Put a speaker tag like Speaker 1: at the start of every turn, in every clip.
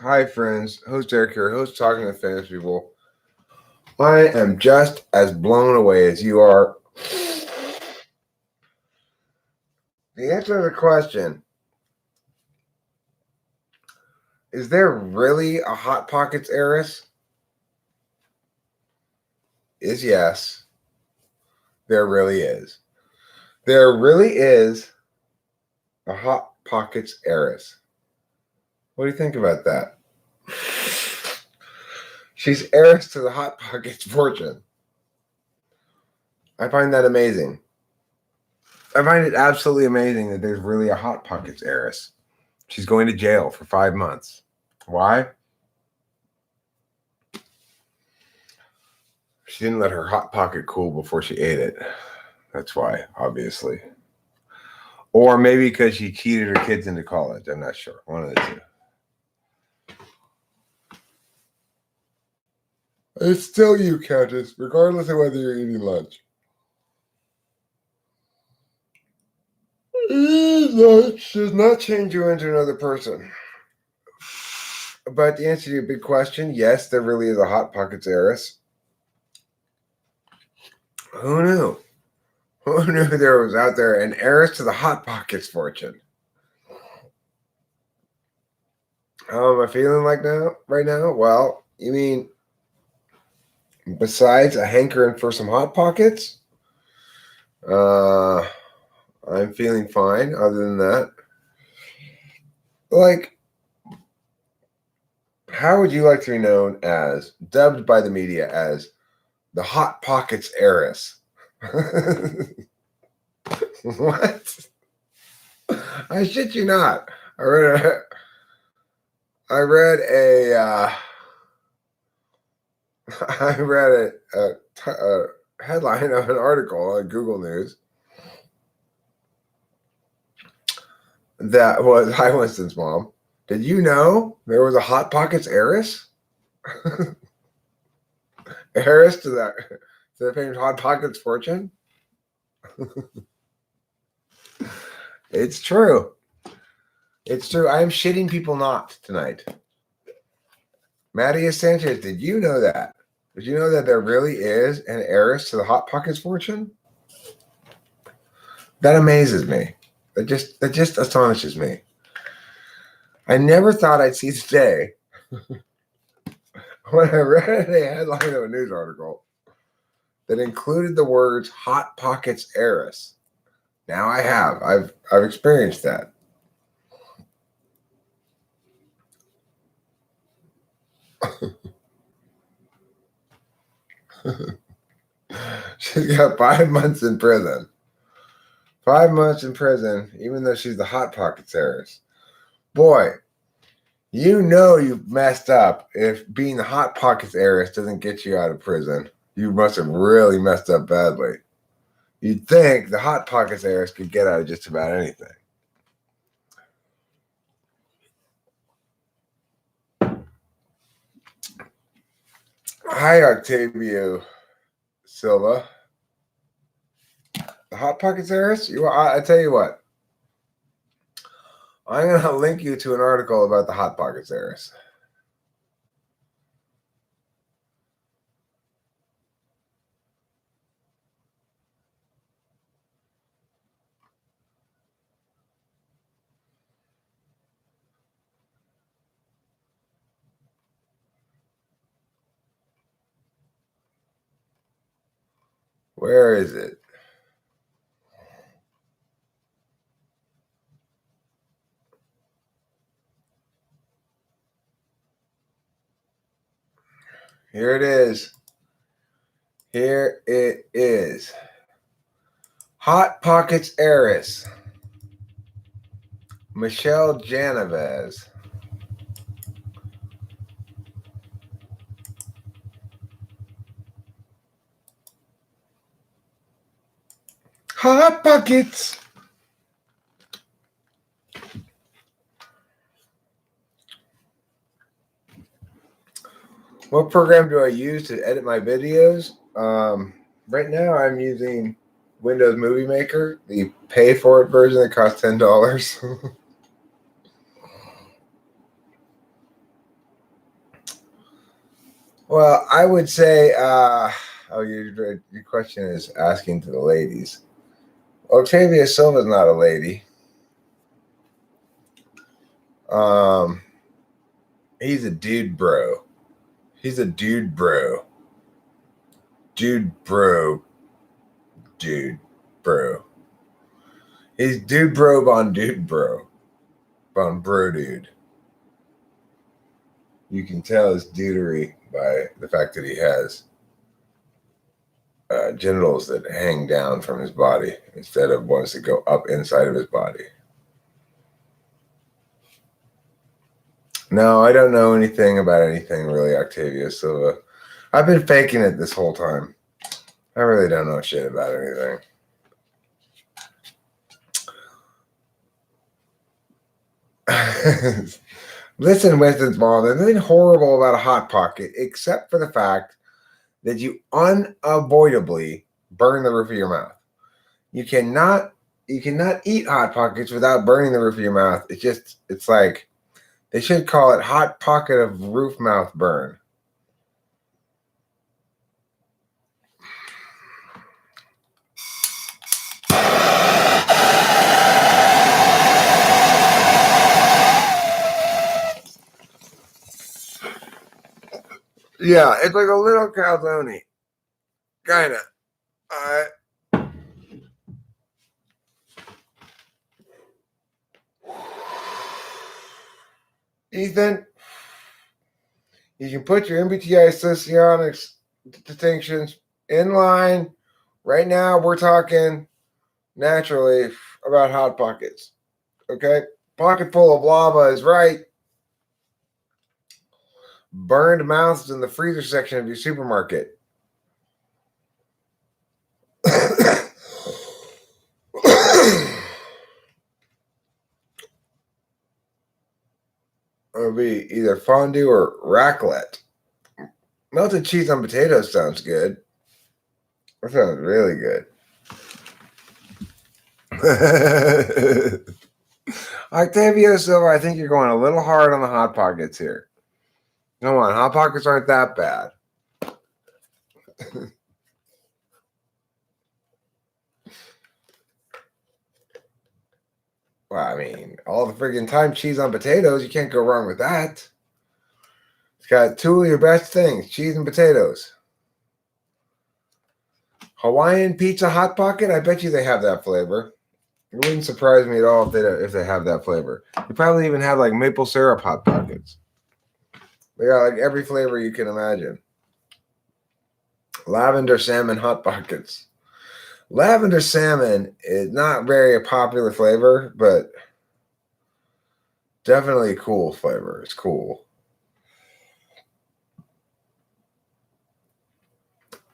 Speaker 1: Hi, friends. Host Eric here, host Talking to Famous People. I am just as blown away as you are. The answer to the question, is there really a Hot Pockets heiress? Is yes. There really is. There really is a Hot Pockets heiress. What do you think about that? She's heiress to the Hot Pockets fortune. I find that amazing. I find it absolutely amazing that there's really a Hot Pockets heiress. She's going to jail for 5 months. Why? She didn't let her Hot Pocket cool before she ate it. That's why, obviously. Or maybe because she cheated her kids into college. I'm not sure. One of the two. It's still you, Countess, regardless of whether you're eating lunch. Lunch does not change you into another person. But to answer your big question, yes, there really is a Hot Pockets heiress. Who knew? Who knew there was out there an heiress to the Hot Pockets fortune? How am I feeling like right now? Well, you mean besides a hankering for some Hot Pockets? I'm feeling fine other than that. Like, how would you like to be known as, dubbed by the media as the Hot Pockets heiress? What? I shit you not. I read a headline of an article on Google News that was, hi, Winston's mom. Did you know there was a Hot Pockets heiress? Heiress to the famous Hot Pockets fortune? It's true. It's true. I am shitting people not tonight. Maddie Sanchez, did you know that? Did you know that there really is an heiress to the Hot Pockets fortune? That amazes me. That just astonishes me. I never thought I'd see the day when I read a headline of a news article that included the words Hot Pockets heiress. Now I have. I've experienced that. She's got 5 months in prison. 5 months in prison, even though she's the Hot Pockets heiress. Boy, you know you've messed up if being the Hot Pockets heiress doesn't get you out of prison. You must have really messed up badly. You'd think the Hot Pockets heiress could get out of just about anything. Hi, Octavio Silva. The Hot Pockets heiress? I tell you what. I'm going to link you to an article about the Hot Pockets heiress. Where is it? Here it is. Here it is. Hot Pockets heiress. Michelle Genovese. Hot Pockets. What program do I use to edit my videos? Right now I'm using Windows Movie Maker, the pay for it version that costs $10. Well, I would say, your question is asking to the ladies. Octavia Silva's not a lady. Um, he's a dude bro. He's a dude bro. Dude bro. Dude bro. He's dude bro on dude bro. On bro dude. You can tell his dudery by the fact that he has genitals that hang down from his body instead of ones that go up inside of his body. No, I don't know anything about anything really, Octavia Silva. I've been faking it this whole time. I really don't know shit about anything. Listen, Winston's mom, there's nothing horrible about a Hot Pocket except for the fact that you unavoidably burn the roof of your mouth. You cannot eat Hot Pockets without burning the roof of your mouth. It's like they should call it Hot Pocket of Roof Mouth Burn. Yeah, it's like a little calzone. Kinda. Ethan, you can put your MBTI socionics distinctions in line. Right now, we're talking naturally about Hot Pockets. Okay? Pocket full of lava is right. Burned mouths in the freezer section of your supermarket. It'll be either fondue or raclette. Melted cheese on potatoes sounds good. That sounds really good. Octavio Silva, I think you're going a little hard on the Hot Pockets here. Come on, Hot Pockets aren't that bad. Well, I mean, all the friggin' time cheese on potatoes, you can't go wrong with that. It's got two of your best things, cheese and potatoes. Hawaiian pizza Hot Pocket, I bet you they have that flavor. It wouldn't surprise me at all if they have that flavor. They probably even have like maple syrup Hot Pockets. They got like every flavor you can imagine. Lavender salmon Hot Pockets. Lavender salmon is not very a popular flavor, but definitely a cool flavor. It's cool.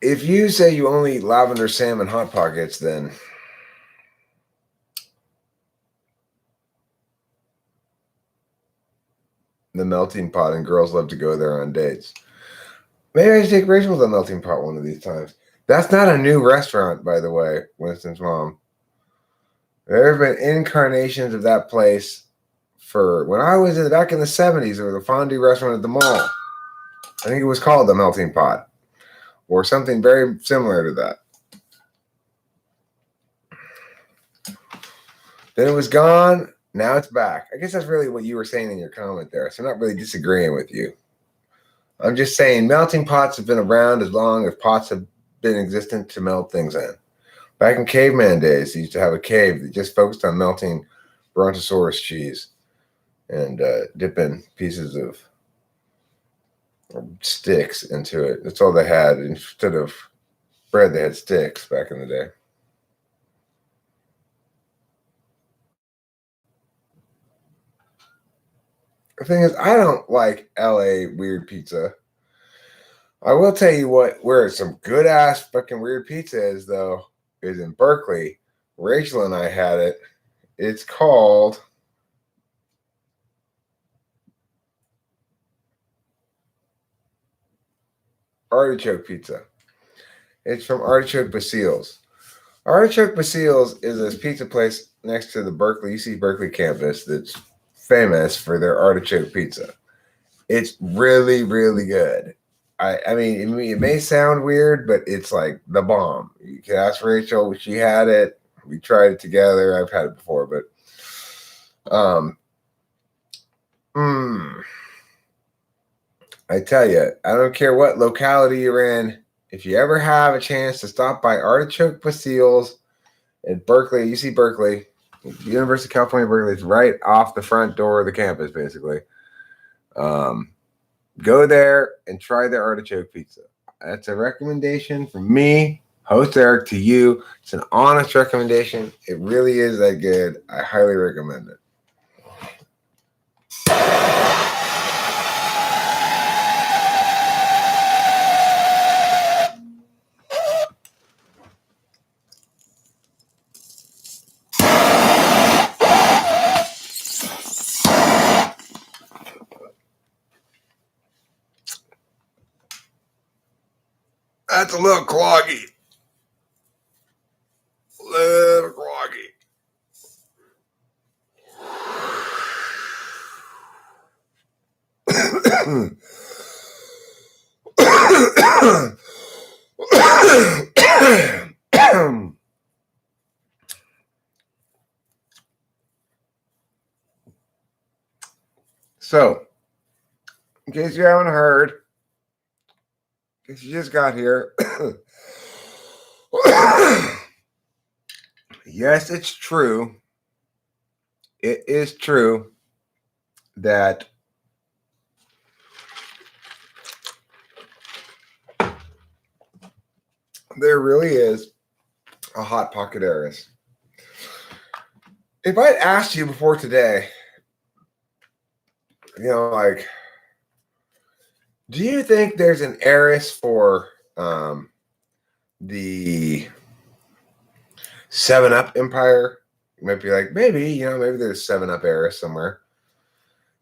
Speaker 1: If you say you only eat lavender salmon Hot Pockets, then the Melting Pot, and girls love to go there on dates. Maybe I should take Rachel to the Melting Pot one of these times. That's not a new restaurant, by the way, Winston's mom. There have been incarnations of that place for when I was back in the 70s. There was a fondue restaurant at the mall. I think it was called the Melting Pot or something very similar to that. Then it was gone. Now it's back. I guess that's really what you were saying in your comment there. So I'm not really disagreeing with you. I'm just saying melting pots have been around as long as pots have been existent to melt things in. Back in caveman days, they used to have a cave that just focused on melting Brontosaurus cheese and dipping pieces of sticks into it. That's all they had. Instead of bread, they had sticks back in the day. The thing is, I don't like LA weird pizza. I will tell you where some good ass fucking weird pizza is, though, is in Berkeley. Rachel and I had it. It's called Artichoke Pizza. It's from Artichoke Basile's. Artichoke Basile's is this pizza place next to the UC Berkeley campus that's famous for their artichoke pizza. It's really, really good. I mean, it may sound weird, but it's like the bomb. You can ask Rachel; she had it. We tried it together. I've had it before, but I tell you, I don't care what locality you're in. If you ever have a chance to stop by Artichoke Bastille's at Berkeley, UC Berkeley, University of California, Berkeley, it's right off the front door of the campus, basically. Go there and try their artichoke pizza. That's a recommendation from me, host Eric, to you. It's an honest recommendation. It really is that good. I highly recommend it. That's a little cloggy. Little cloggy. So, in case you haven't heard, in case you just got here, yes, it's true. It is true that there really is a Hot Pocket Heiress. If I'd asked you before today, like, do you think there's an heiress for the 7-Up empire? You might be like, maybe there's a 7-Up heiress somewhere.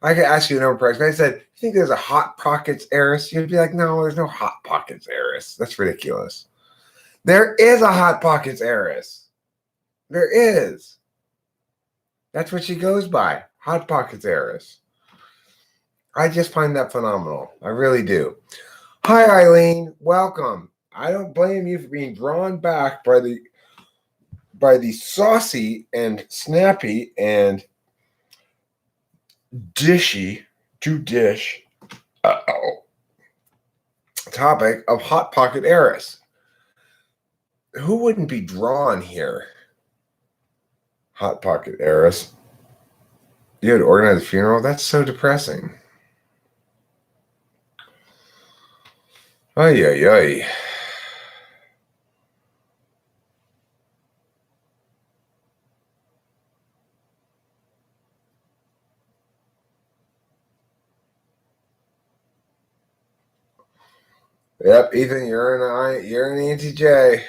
Speaker 1: I could ask you a number of prices. If I said, you think there's a Hot Pockets heiress? You'd be like, no, there's no Hot Pockets heiress. That's ridiculous. There is a Hot Pockets heiress. There is. That's what she goes by. Hot Pockets heiress. I just find that phenomenal. I really do. Hi, Eileen. Welcome. I don't blame you for being drawn back by the saucy and snappy and dishy to dish topic of Hot Pocket Heiress. Who wouldn't be drawn here? Hot Pocket Heiress. You had to organize a funeral? That's so depressing. Ay, ay, ay. Yep, Ethan, you're an ENTJ.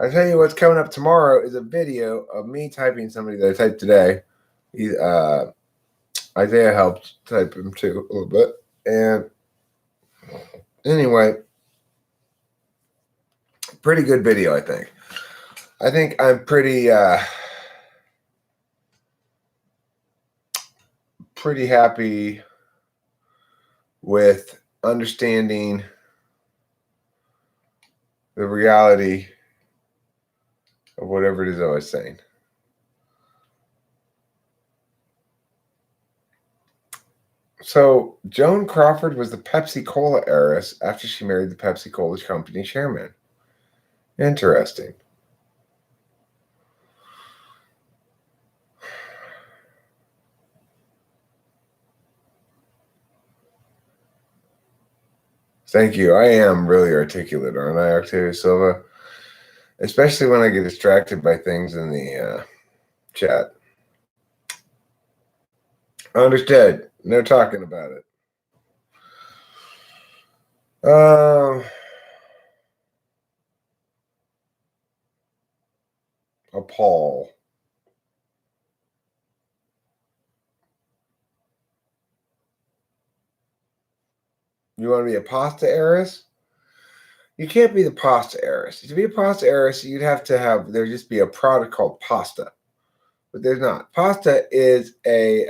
Speaker 1: I tell you what's coming up tomorrow is a video of me typing somebody that I typed today. Isaiah helped type him too a little bit. And anyway, pretty good video, I think. I think I'm pretty happy with understanding the reality of whatever it is I was saying. So Joan Crawford was the Pepsi-Cola heiress after she married the Pepsi-Cola company chairman. Interesting. Thank you. I am really articulate, aren't I, Octavia Silva? Especially when I get distracted by things in the chat. Understood. No talking about it. A Paul. You want to be a pasta heiress? You can't be the pasta heiress. To be a pasta heiress, you'd have to have there just be a product called pasta, but there's not. Pasta is a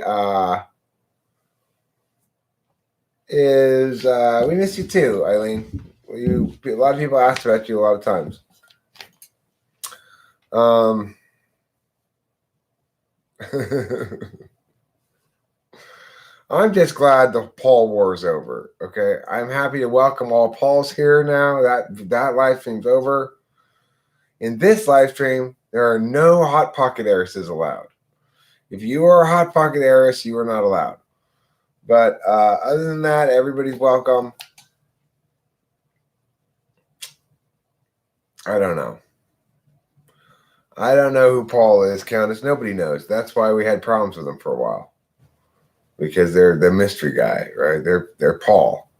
Speaker 1: is we miss you too, Eileen. A lot of people asked about you a lot of times. I'm just glad the Paul war is over. Okay, I'm happy to welcome all Pauls here now. That live stream's over. In this live stream, there are no Hot Pocket Heiresses allowed. If you are a Hot Pocket Heiress, you are not allowed. But other than that, everybody's welcome. I don't know. I don't know who Paul is, Countess. Nobody knows. That's why we had problems with him for a while. Because they're the mystery guy, right? They're Paul.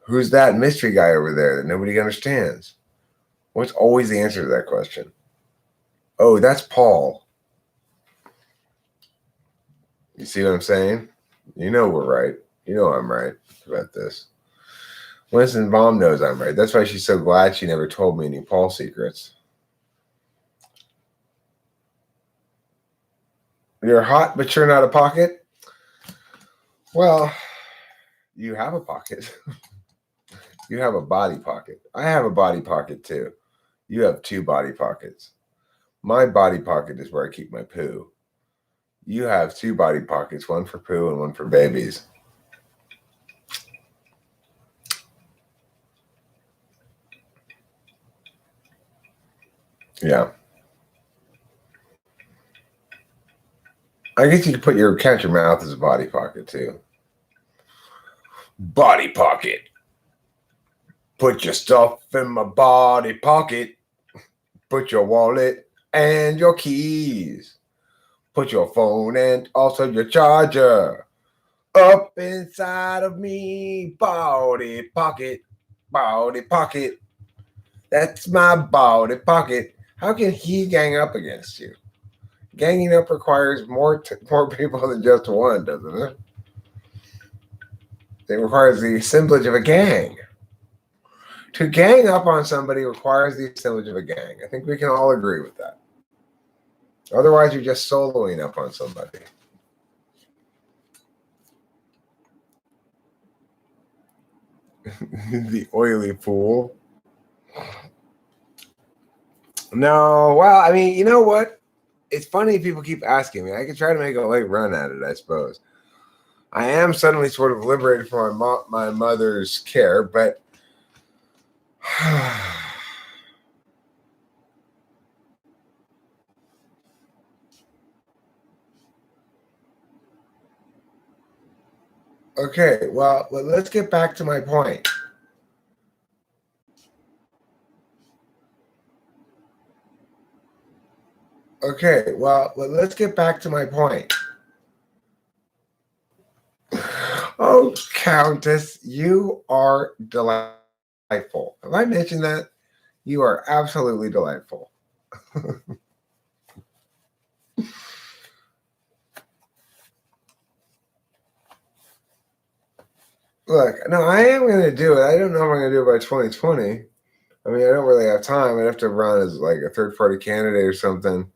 Speaker 1: Who's that mystery guy over there that nobody understands? What's always the answer to that question? Oh, that's Paul. You see what I'm saying? You know we're right. You know I'm right about this. Winston Baum knows I'm right. That's why she's so glad she never told me any Paul secrets. You're hot, but you're not a pocket? Well, you have a pocket. You have a body pocket. I have a body pocket too. You have two body pockets. My body pocket is where I keep my poo. You have two body pockets, one for poo and one for babies. Yeah. I guess you could count your mouth as a body pocket too. Body pocket. Put your stuff in my body pocket. Put your wallet and your keys. Put your phone and also your charger up inside of me. Body pocket. Body pocket. That's my body pocket. How can he gang up against you? Ganging up requires more people than just one, doesn't it? It requires the assemblage of a gang. To gang up on somebody requires the assemblage of a gang. I think we can all agree with that. Otherwise, you're just soloing up on somebody. The oily pool. No, well, I mean, you know what? It's funny people keep asking me. I could try to make a late run at it, I suppose. I am suddenly sort of liberated from my mother's care, but okay, well, let's get back to my point. Okay, well, let's get back to my point. Oh, Countess, you are delightful. Have I mentioned that? You are absolutely delightful. Look, no, I am going to do it. I don't know if I'm going to do it by 2020. I mean, I don't really have time. I'd have to run as like a third-party candidate or something.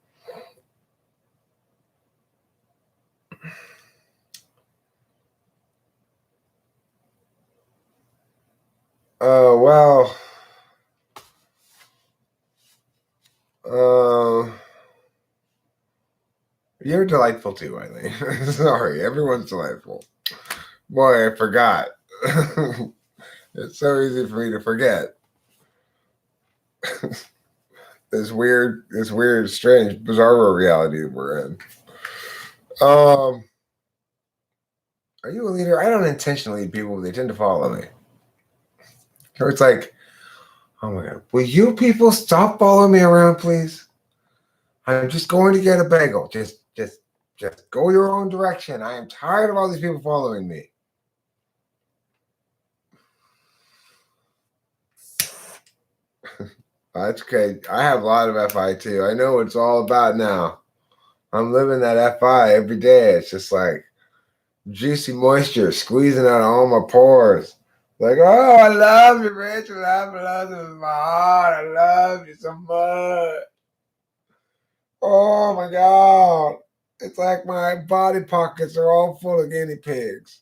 Speaker 1: Oh, well. You're delightful too, Eileen. Sorry, everyone's delightful. Boy, I forgot. It's so easy for me to forget. this weird, strange, bizarre reality we're in. Are you a leader? I don't intentionally lead people, they tend to follow me. So it's like, oh my God, will you people stop following me around, please? I'm just going to get a bagel. Just go your own direction. I am tired of all these people following me. That's okay. I have a lot of FI too. I know what it's all about now. I'm living that FI every day. It's just like juicy moisture squeezing out of all my pores. Like, oh, I love you, Rich. I love you with my heart. I love you so much. Oh my God. It's like my body pockets are all full of guinea pigs.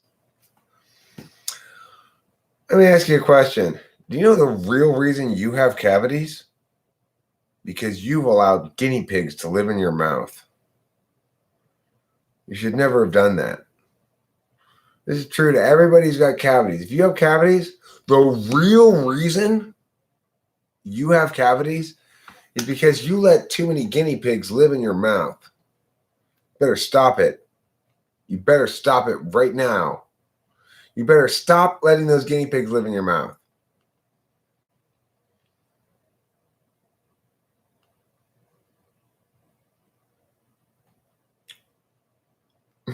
Speaker 1: Let me ask you a question. Do you know the real reason you have cavities? Because you've allowed guinea pigs to live in your mouth. You should never have done that. This is true to everybody who's got cavities. If you have cavities, the real reason you have cavities is because you let too many guinea pigs live in your mouth. Better stop it. You better stop it right now. You better stop letting those guinea pigs live in your mouth.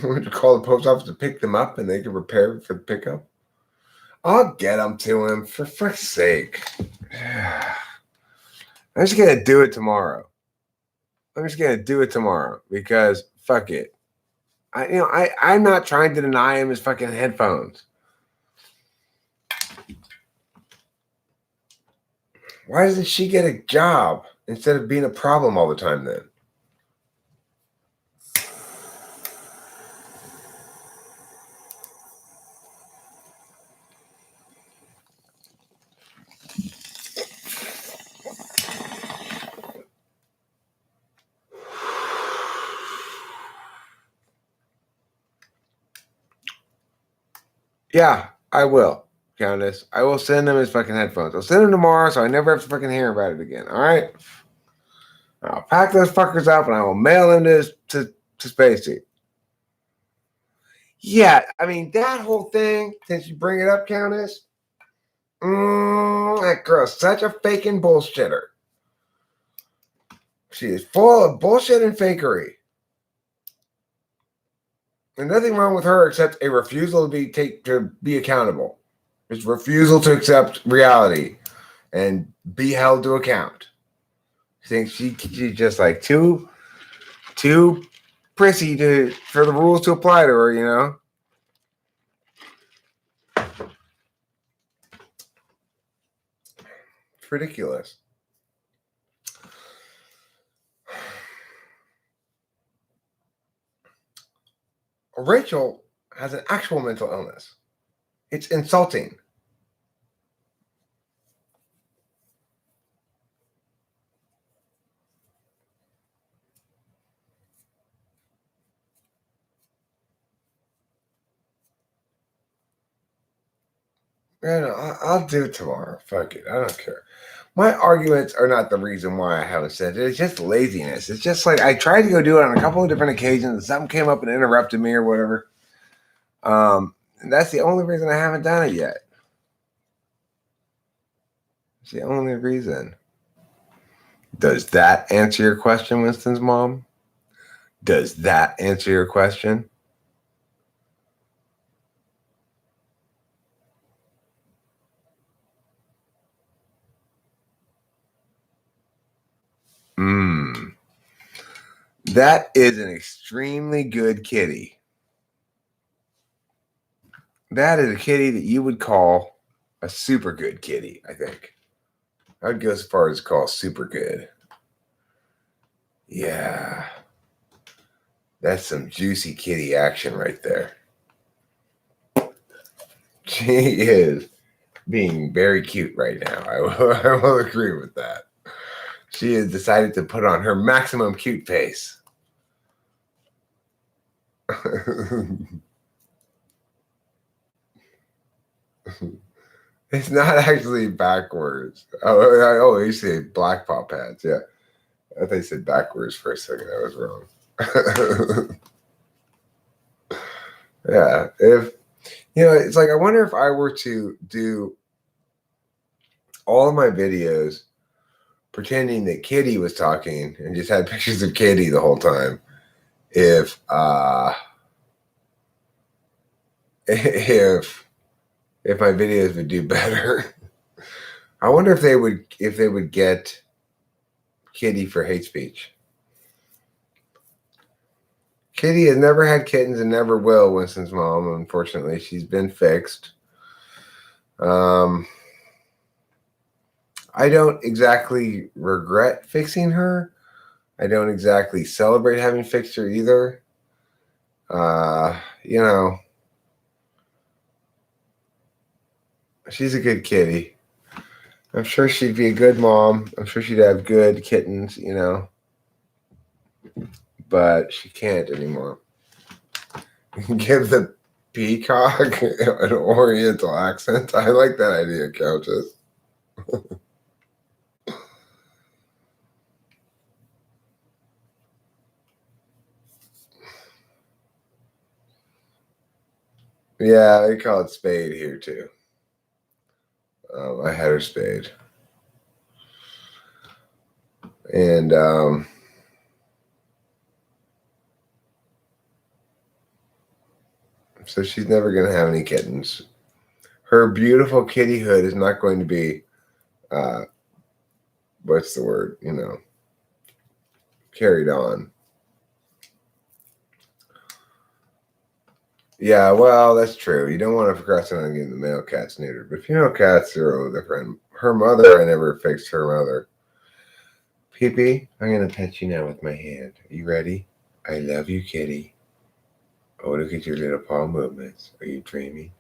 Speaker 1: Would you call the post office to pick them up and they can prepare for the pickup? I'll get them to him, for frick's sake. I'm just going to do it tomorrow. Because fuck it. I'm not trying to deny him his fucking headphones. Why doesn't she get a job instead of being a problem all the time then? Yeah, I will, Countess. I will send him his fucking headphones. I'll send him tomorrow so I never have to fucking hear about it again. All right? I'll pack those fuckers up and I will mail them to Spacey. Yeah, I mean, that whole thing, since you bring it up, Countess, that girl's such a faking bullshitter. She is full of bullshit and fakery. And nothing wrong with her except a refusal to be accountable. It's refusal to accept reality and be held to account. I think she's just like too prissy for the rules to apply to her, you know? It's ridiculous. Rachel has an actual mental illness. It's insulting. I'll do it tomorrow. Fuck it. I don't care. My arguments are not the reason why I haven't said it. It's just laziness. It's just like I tried to go do it on a couple of different occasions. And something came up and interrupted me or whatever. And that's the only reason I haven't done it yet. It's the only reason. Does that answer your question, Winston's mom? Does that answer your question? That is an extremely good kitty. That is a kitty that you would call a super good kitty, I think. I would go as far as call super good. Yeah. That's some juicy kitty action right there. She is being very cute right now. I will agree with that. She has decided to put on her maximum cute face. It's not actually backwards. Oh, you say black paw pads. Yeah. I thought you said backwards for a second. I was wrong. Yeah. It's like I wonder if I were to do all of my videos pretending that Kitty was talking and just had pictures of Kitty the whole time. If my videos would do better. I wonder if they would get Kitty for hate speech. Kitty has never had kittens and never will, Winston's mom. Unfortunately, she's been fixed. I don't exactly regret fixing her. I don't exactly celebrate having fixed her either. She's a good kitty. I'm sure she'd be a good mom. I'm sure she'd have good kittens, but she can't anymore. Give the peacock an oriental accent. I like that idea, Countess. Yeah, they call it spade here too. I had her spade. And so she's never going to have any kittens. Her beautiful kittyhood is not going to be, what's the word, carried on. Yeah, well, that's true. You don't want to procrastinate on getting the male cats neutered. But female cats are a little different. Her mother, I never fixed her mother. Pee-Pee, I'm going to pet you now with my hand. Are you ready? I love you, kitty. Oh, look at your little paw movements. Are you dreaming?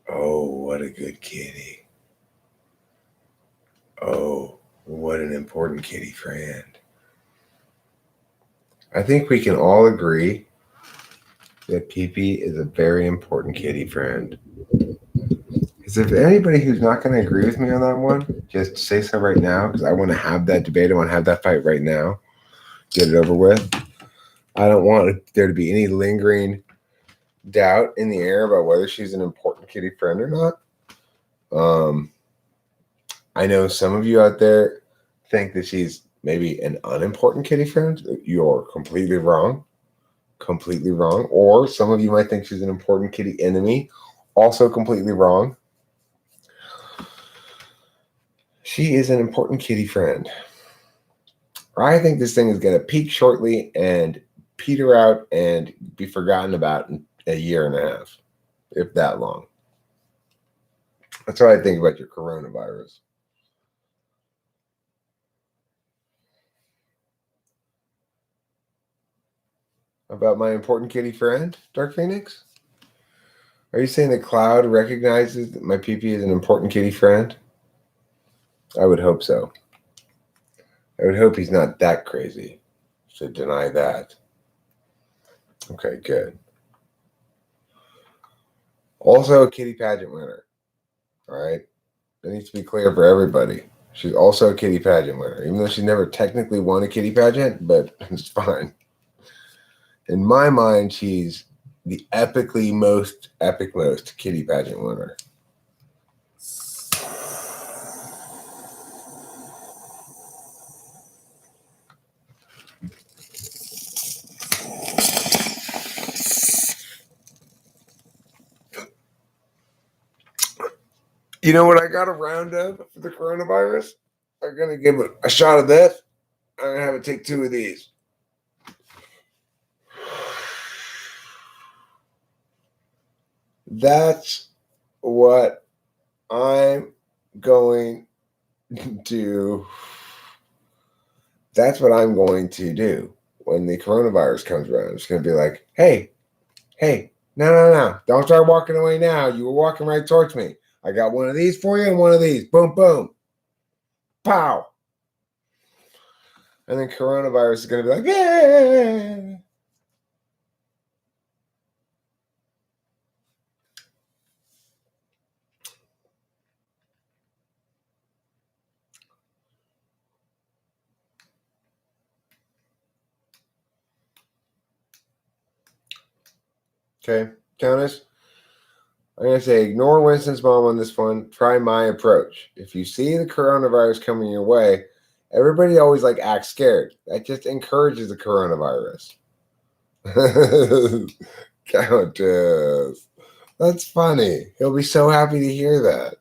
Speaker 1: Oh, what a good kitty. Oh, what an important kitty friend. I think we can all agree that Pee-Pee is a very important kitty friend. Because if anybody who's not going to agree with me on that one, just say so right now, because I want to have that debate. I want to have that fight right now. Get it over with. I don't want there to be any lingering doubt in the air about whether she's an important kitty friend or not. I know some of you out there think that she's maybe an unimportant kitty friend. You're completely wrong. Completely wrong. Or some of you might think she's an important kitty enemy. Also completely wrong. She is an important kitty friend. I think this thing is going to peak shortly and peter out and be forgotten about in a year and a half, if that long. That's what I think about your coronavirus. About my important kitty friend, Dark Phoenix? Are you saying that Cloud recognizes that my PP is an important kitty friend? I would hope so. I would hope he's not that crazy to deny that. Okay, good. Also a kitty pageant winner. All right? That needs to be clear for everybody. She's also a kitty pageant winner, even though she never technically won a kitty pageant, but it's fine. In my mind, she's the epic most kitty pageant winner. You know what I got a round of for the coronavirus? I'm going to give it a shot of this. I'm going to have it take 2 of these. That's what I'm going to. That's what I'm going to do when the coronavirus comes around. I'm just going to be like, hey, no. Don't start walking away now. You were walking right towards me. I got one of these for you and one of these. Boom, boom. Pow. And then coronavirus is going to be like, yeah. Okay, Countess, I'm going to say ignore Winston's mom on this one. Try my approach. If you see the coronavirus coming your way, everybody always acts scared. That just encourages the coronavirus. Countess, that's funny. He'll be so happy to hear that.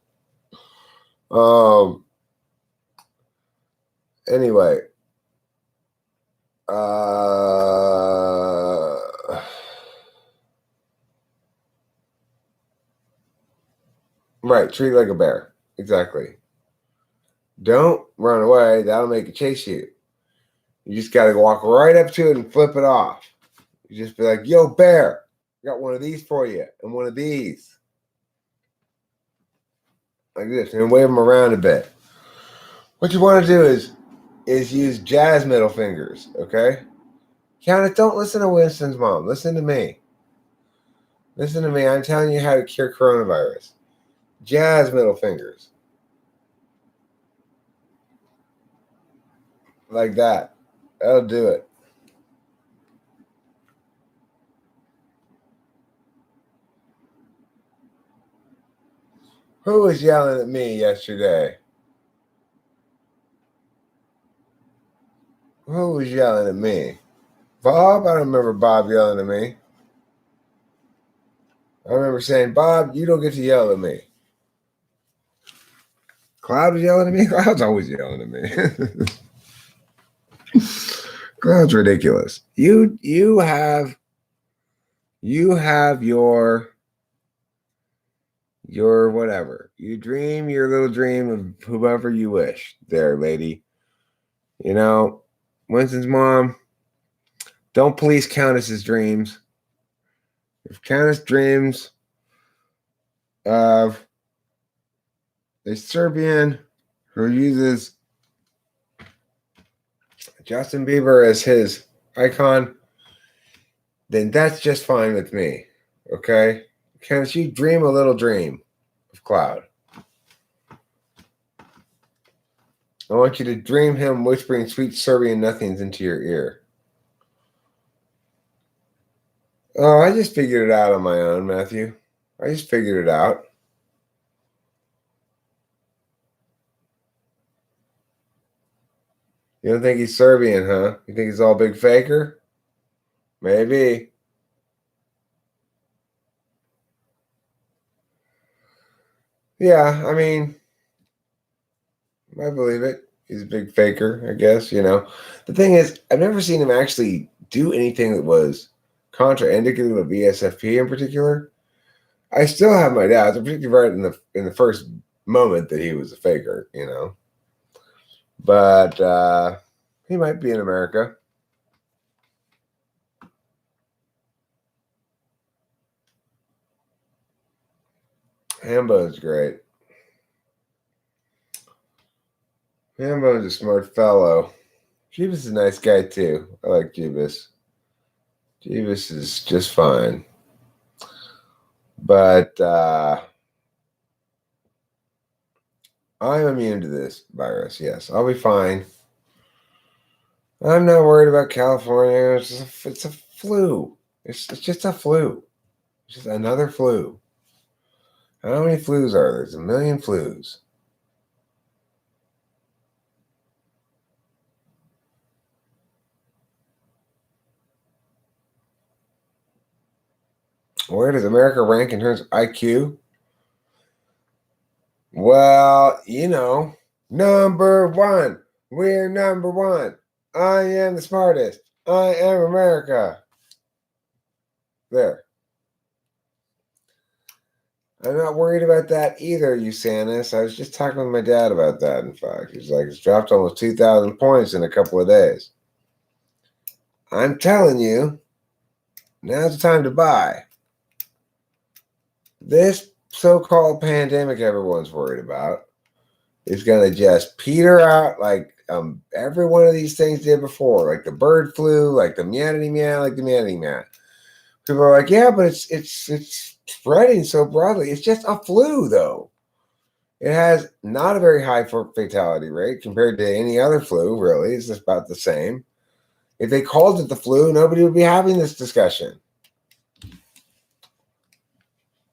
Speaker 1: Anyway, right, treat like a bear. Exactly. Don't run away. That'll make it chase you. You just got to walk right up to it and flip it off. You just be like, yo, bear, I got one of these for you and one of these. Like this. And wave them around a bit. What you want to do is use jazz middle fingers, okay? Count it. Don't listen to Winston's mom. Listen to me. Listen to me. I'm telling you how to cure coronavirus. Jazz middle fingers. Like that. That'll do it. Who was yelling at me yesterday? Who was yelling at me? Bob? I don't remember Bob yelling at me. I remember saying, Bob, you don't get to yell at me. Cloud was yelling at me? Cloud's always yelling at me. Cloud's ridiculous. You have your whatever. You dream your little dream of whoever you wish there, lady. You know, Winston's mom, don't police Countess's dreams. If Countess dreams of a Serbian who uses Justin Bieber as his icon, then that's just fine with me. Okay? Countess, you dream a little dream of Cloud. I want you to dream him whispering sweet Serbian nothings into your ear. Oh, I just figured it out on my own, Matthew. I just figured it out. You don't think he's Serbian, huh? You think he's all big faker? Maybe. Yeah, I mean, I believe it. He's a big faker, I guess, you know. The thing is, I've never seen him actually do anything that was contraindicative of ESFP in particular. I still have my doubts. I predicted right in the first moment that he was a faker, you know. But he might be in America. Hambo's great. Hambo's a smart fellow. Jeebus is a nice guy too. I like Jeebus. Jeebus is just fine. But I'm immune to this virus. Yes, I'll be fine. I'm not worried about California. It's a flu. It's just a flu. It's just another flu. How many flus are there? There's a million flus. Where does America rank in terms of IQ? Well, you know, number one. We're number one. I am the smartest. I am America. There. I'm not worried about that either, Usanis. I was just talking with my dad about that, in fact. He's like, it's dropped almost 2,000 points in a couple of days. I'm telling you, now's the time to buy. This so-called pandemic everyone's worried about is going to just peter out like every one of these things did before, like the bird flu, like the meowity meow, like the meowity meow. People are like, yeah, but it's spreading so broadly. It's just a flu, though. It has not a very high fatality rate compared to any other flu, really. It's just about the same. If they called it the flu, nobody would be having this discussion.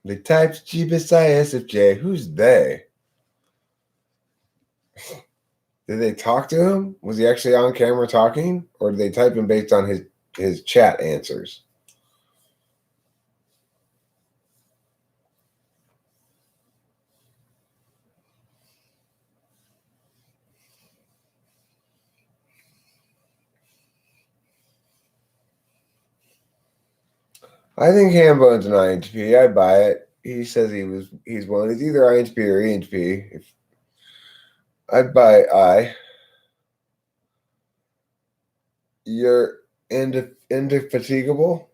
Speaker 1: They typed Jeebus ISFJ. Who's they? Did they talk to him? Was he actually on camera talking? Or did they type him based on his chat answers? I think Hambone's an INTP. I buy it. He says he's one. He's either INTP or ENTP. I'd buy I. You're indefatigable.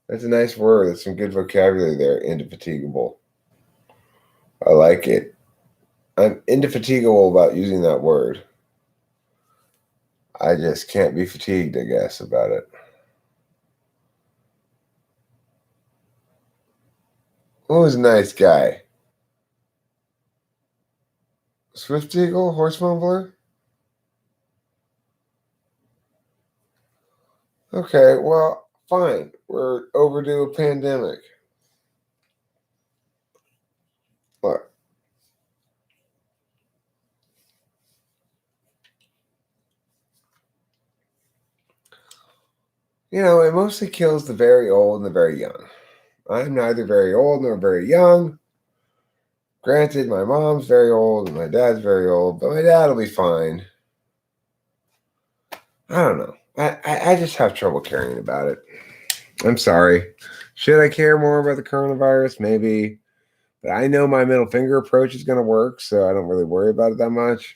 Speaker 1: That's a nice word. That's some good vocabulary there. Indefatigable. I like it. I'm indefatigable about using that word. I just can't be fatigued, I guess, about it. Who's a nice guy? Swift Eagle? Horse mumbler? Okay, well, fine. We're overdue a pandemic. What? It mostly kills the very old and the very young. I'm neither very old nor very young. Granted, my mom's very old and my dad's very old, but my dad'll be fine. I don't know. I just have trouble caring about it. I'm sorry. Should I care more about the coronavirus? Maybe. But I know my middle finger approach is going to work, so I don't really worry about it that much.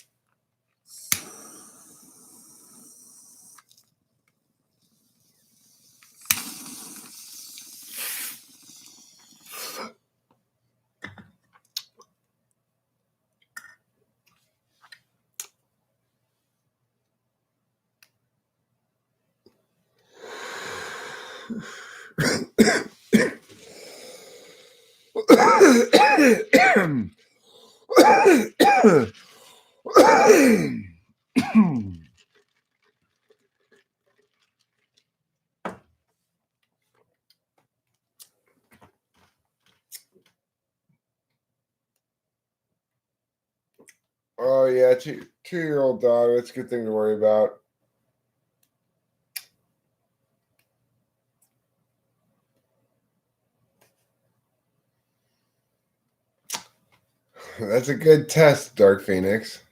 Speaker 1: Oh yeah, two-year-old dog. That's a good thing to worry about. That's a good test, Dark Phoenix.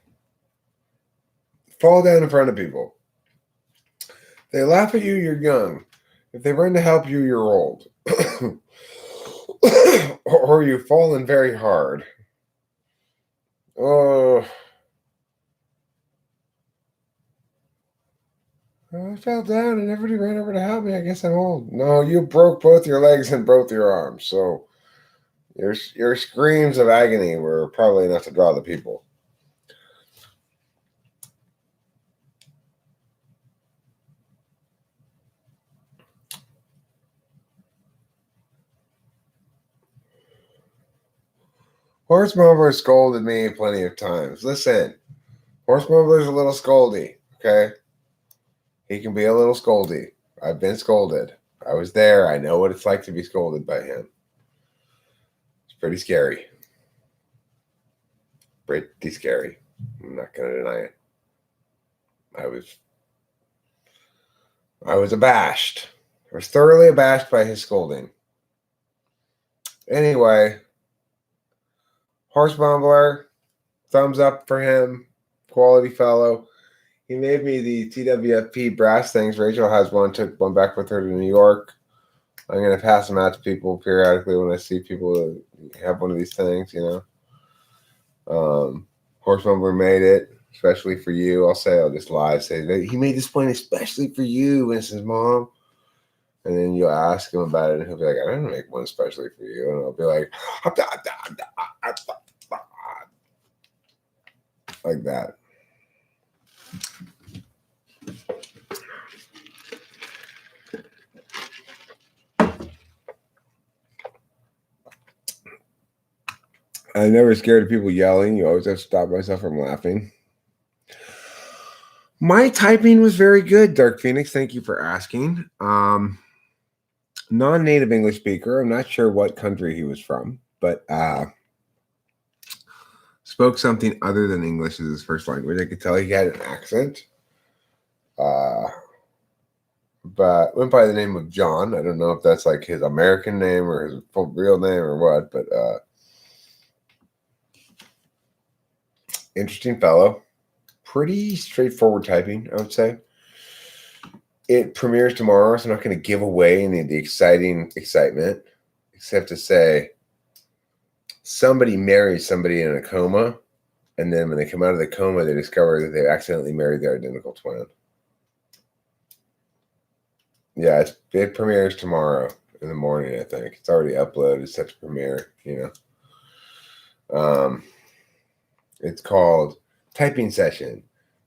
Speaker 1: Fall down in front of people. They laugh at you, you're young. If they run to help you, you're old. Or you've fallen very hard. Oh, I fell down and everybody ran over to help me. I guess I'm old. No, you broke both your legs and both your arms. So your screams of agony were probably enough to draw the people. Horse Mumbler scolded me plenty of times. Listen, Horse Mumbler's a little scoldy, okay? He can be a little scoldy. I've been scolded. I was there. I know what it's like to be scolded by him. It's pretty scary. Pretty scary. I'm not going to deny it. I was abashed. I was thoroughly abashed by his scolding. Anyway, Horse Mumbler, thumbs up for him. Quality fellow. He made me the TWFP brass things. Rachel has one. Took one back with her to New York. I'm going to pass them out to people periodically when I see people have one of these things, Horse Mumbler made it, especially for you. I'll just lie. Say, he made this point especially for you, Mrs. Mom. And then you'll ask him about it, and he'll be like, I didn't make one especially for you. And I'll be like, like that. I'm never scared of people yelling. You always have to stop myself from laughing. My typing was very good, Dark Phoenix. Thank you for asking. Non-native English speaker. I'm not sure what country he was from, but spoke something other than English as his first language. I could tell he had an accent. But went by the name of John. I don't know if that's like his American name or his full real name or what, but interesting fellow. Pretty straightforward typing, I would say. It premieres tomorrow, so I'm not going to give away any of the excitement, except to say somebody marries somebody in a coma, and then when they come out of the coma, they discover that they accidentally married their identical twin. Yeah, it premieres tomorrow in the morning, I think. It's already uploaded, set to premiere, It's called Typing Session.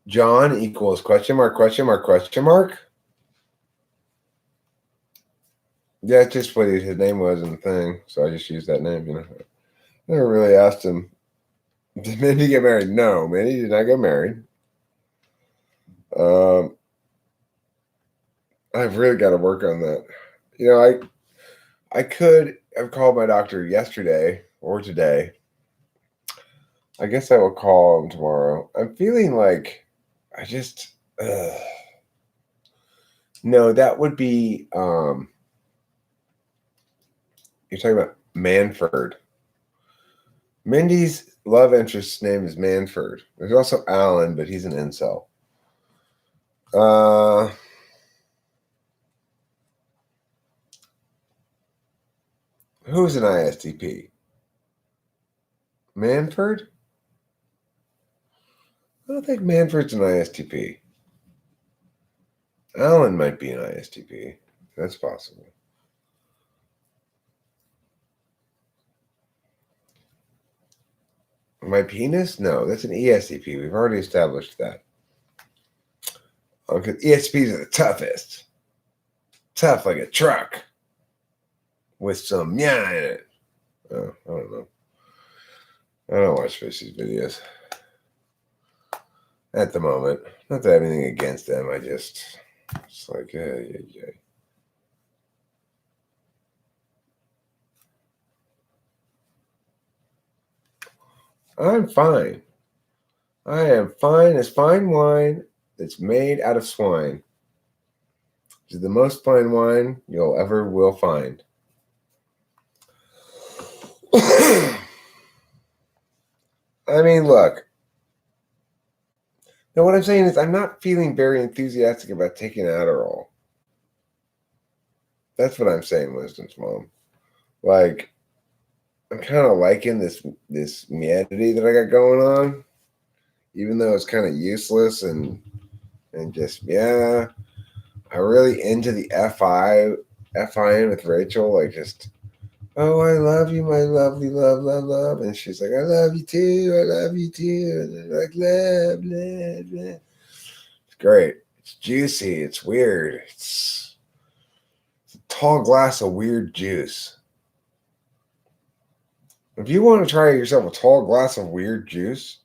Speaker 1: John equals question mark, question mark, question mark. Yeah, it's just what his name was in the thing, so I just used that name, I never really asked him, did Mindy get married? No, Mindy did not get married. I've really got to work on that. I could have called my doctor yesterday or today. I guess I will call him tomorrow. I'm feeling like I just no, that would be you're talking about Manford. Mindy's love interest's name is Manford. There's also Alan, but he's an incel. Who's an ISTP? Manford? I don't think Manford's an ISTP. Alan might be an ISTP. That's possible. My penis? No, that's an ESTP. We've already established that. Because ESTPs are the toughest. Tough like a truck. With some yeah in it. Oh, I don't know. I don't watch Fishy's videos. At the moment. Not that I have anything against them. It's like, yeah. I'm fine. I am fine as fine wine that's made out of swine. Which is the most fine wine you'll ever will find. I mean, look. Now, what I'm saying is I'm not feeling very enthusiastic about taking Adderall. That's what I'm saying, Wisdom's mom. Like, I'm kind of liking this meandity that I got going on, even though it's kind of useless and just I'm really into the FI with Rachel, like just oh I love you, my lovely love, and she's like I love you too, and like love. It's great. It's juicy. It's weird. It's a tall glass of weird juice. If you want to try yourself a tall glass of weird juice,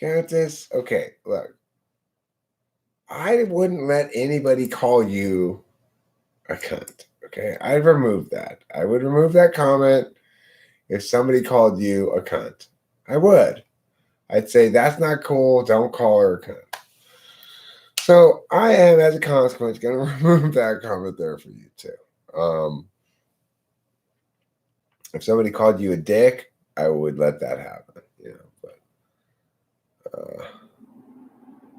Speaker 1: Countess, okay, look, I wouldn't let anybody call you a cunt, okay? I'd remove that. I would remove that comment if somebody called you a cunt. I would. I'd say that's not cool. Don't call her a cunt. So I am, as a consequence, going to remove that comment there for you too. If somebody called you a dick, I would let that happen. But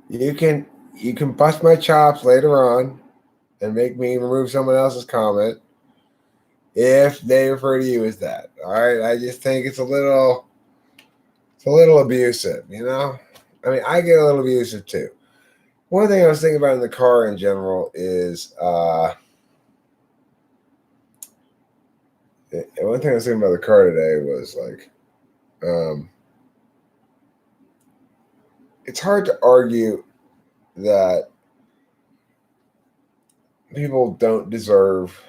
Speaker 1: you can bust my chops later on and make me remove someone else's comment if they refer to you as that. All right, I just think it's a little abusive. I mean, I get a little abusive too. One thing I was thinking about in the car in general is one thing I was thinking about the car today was like, it's hard to argue that people don't deserve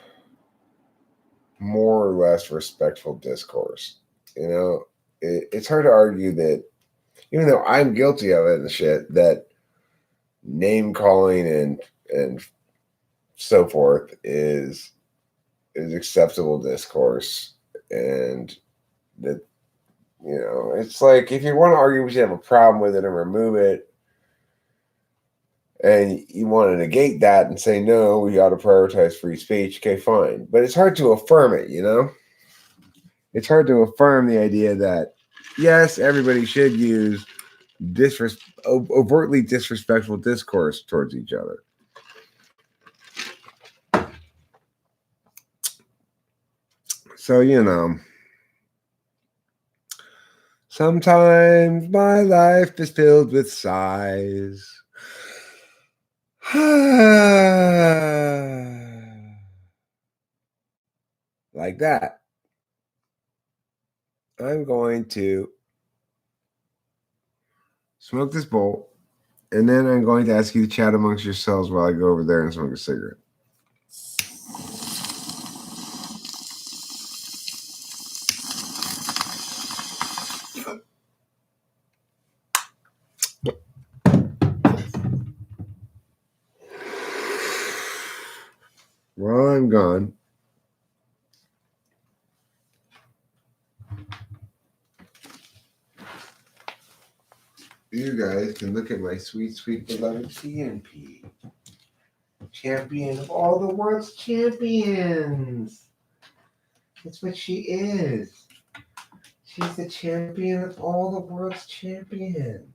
Speaker 1: more or less respectful discourse. It's hard to argue that, even though I'm guilty of it and shit, that name calling and so forth is acceptable discourse, and that it's like if you want to argue we should have a problem with it and remove it, and you want to negate that and say no, we ought to prioritize free speech. Okay, fine, but it's hard to affirm it. It's hard to affirm the idea that yes, everybody should use overtly disrespectful discourse towards each other. So, sometimes my life is filled with sighs. Like that. I'm going to smoke this bowl, and then I'm going to ask you to chat amongst yourselves while I go over there and smoke a cigarette. While I'm gone, you guys can look at my sweet, sweet beloved CNP. Champion of all the world's champions. That's what she is. She's the champion of all the world's champions.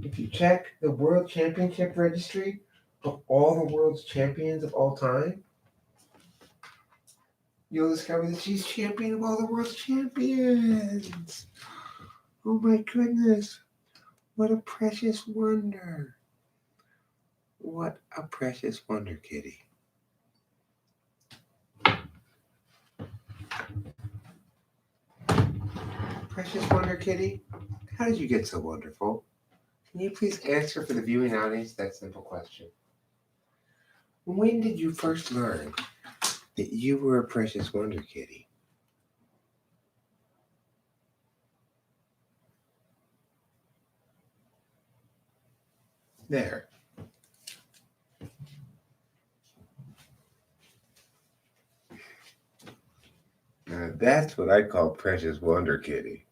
Speaker 1: If you check the World Championship Registry of all the world's champions of all time, you'll discover that she's champion of all the world's champions. Oh my goodness. What a precious wonder. What a precious wonder, kitty. Precious wonder, kitty? How did you get so wonderful? Can you please answer for the viewing audience that simple question? When did you first learn that you were a precious wonder, kitty? There. Now that's what I call precious wonder, kitty.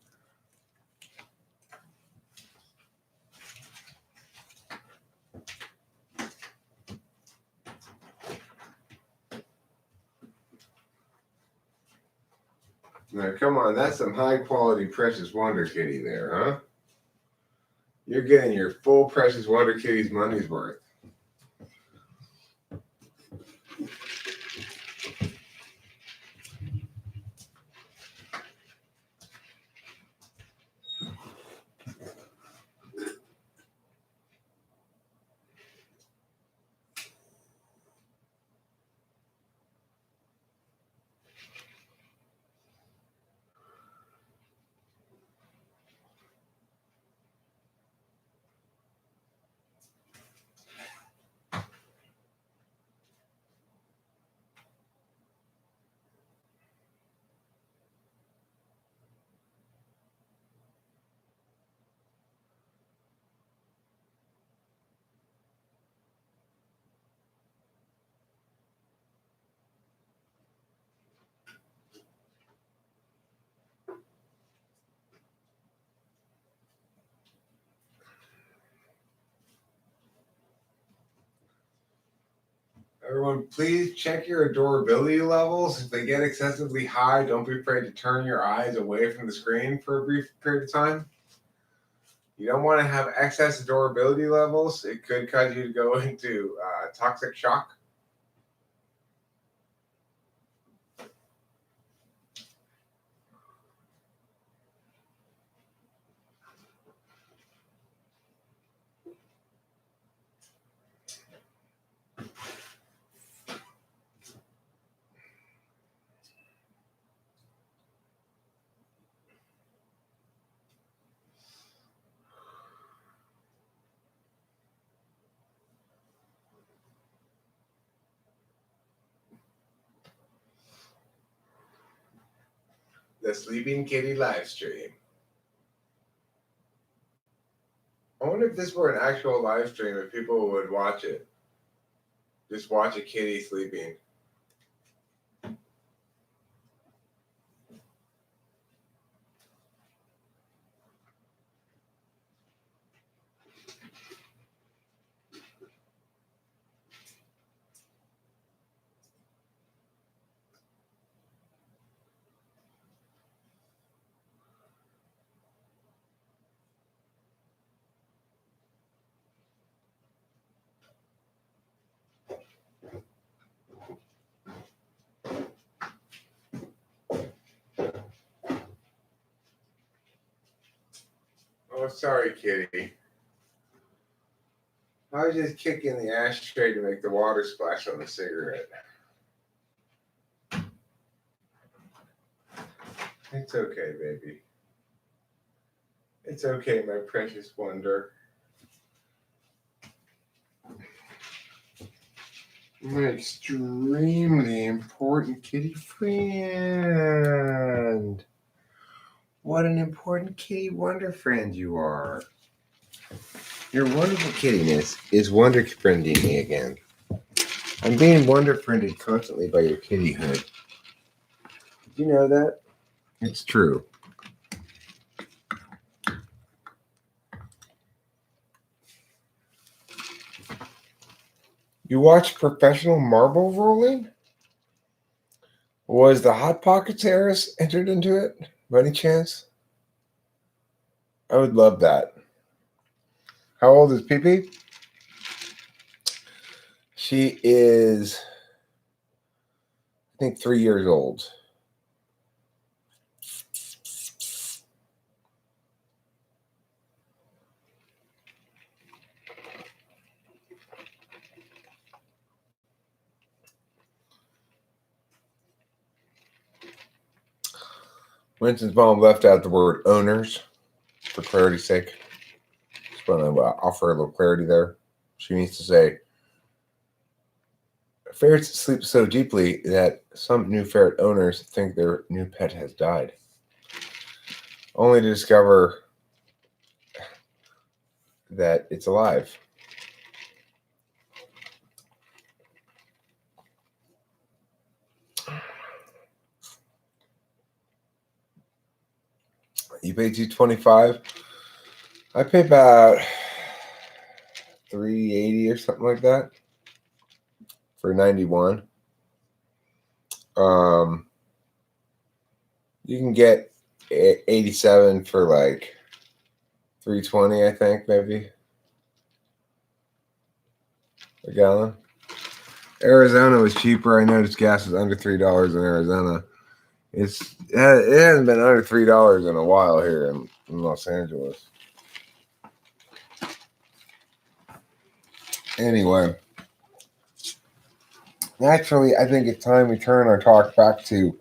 Speaker 1: Now, come on, that's some high-quality precious wonder kitty there, huh? You're getting your full precious wonder kitty's money's worth. Everyone, please check your adorability levels. If they get excessively high, don't be afraid to turn your eyes away from the screen for a brief period of time. You don't want to have excess adorability levels. It could cause you to go into toxic shock. The Sleeping Kitty live stream. I wonder if this were an actual live stream, if people would watch it. Just watch a kitty sleeping. sorry, kitty. I was just kicking the ashtray to make the water splash on the cigarette. It's okay, baby. It's okay, my precious wonder. My extremely important kitty friend. What an important kitty wonder friend you are. Your wonderful kittiness is wonder friending me again. I'm being wonder friended constantly by your kittyhood. Did you know that? It's true. You watch professional marble rolling? Was the Hot Pockets Heiress entered into it by any chance? I would love that. How old is Pee-Pee? She is, I think, 3 years old. Winston's mom left out the word owners for clarity's sake. Just want to offer a little clarity there. She needs to say, ferrets sleep so deeply that some new ferret owners think their new pet has died, only to discover that it's alive. You pay $225. I pay about $380 or something like that for 91. You can get 87 for like $320, I think, maybe a gallon. Arizona was cheaper. I noticed gas was under $3 in Arizona. It hasn't been under $3 in a while here in Los Angeles. Anyway, naturally, I think it's time we turn our talk back to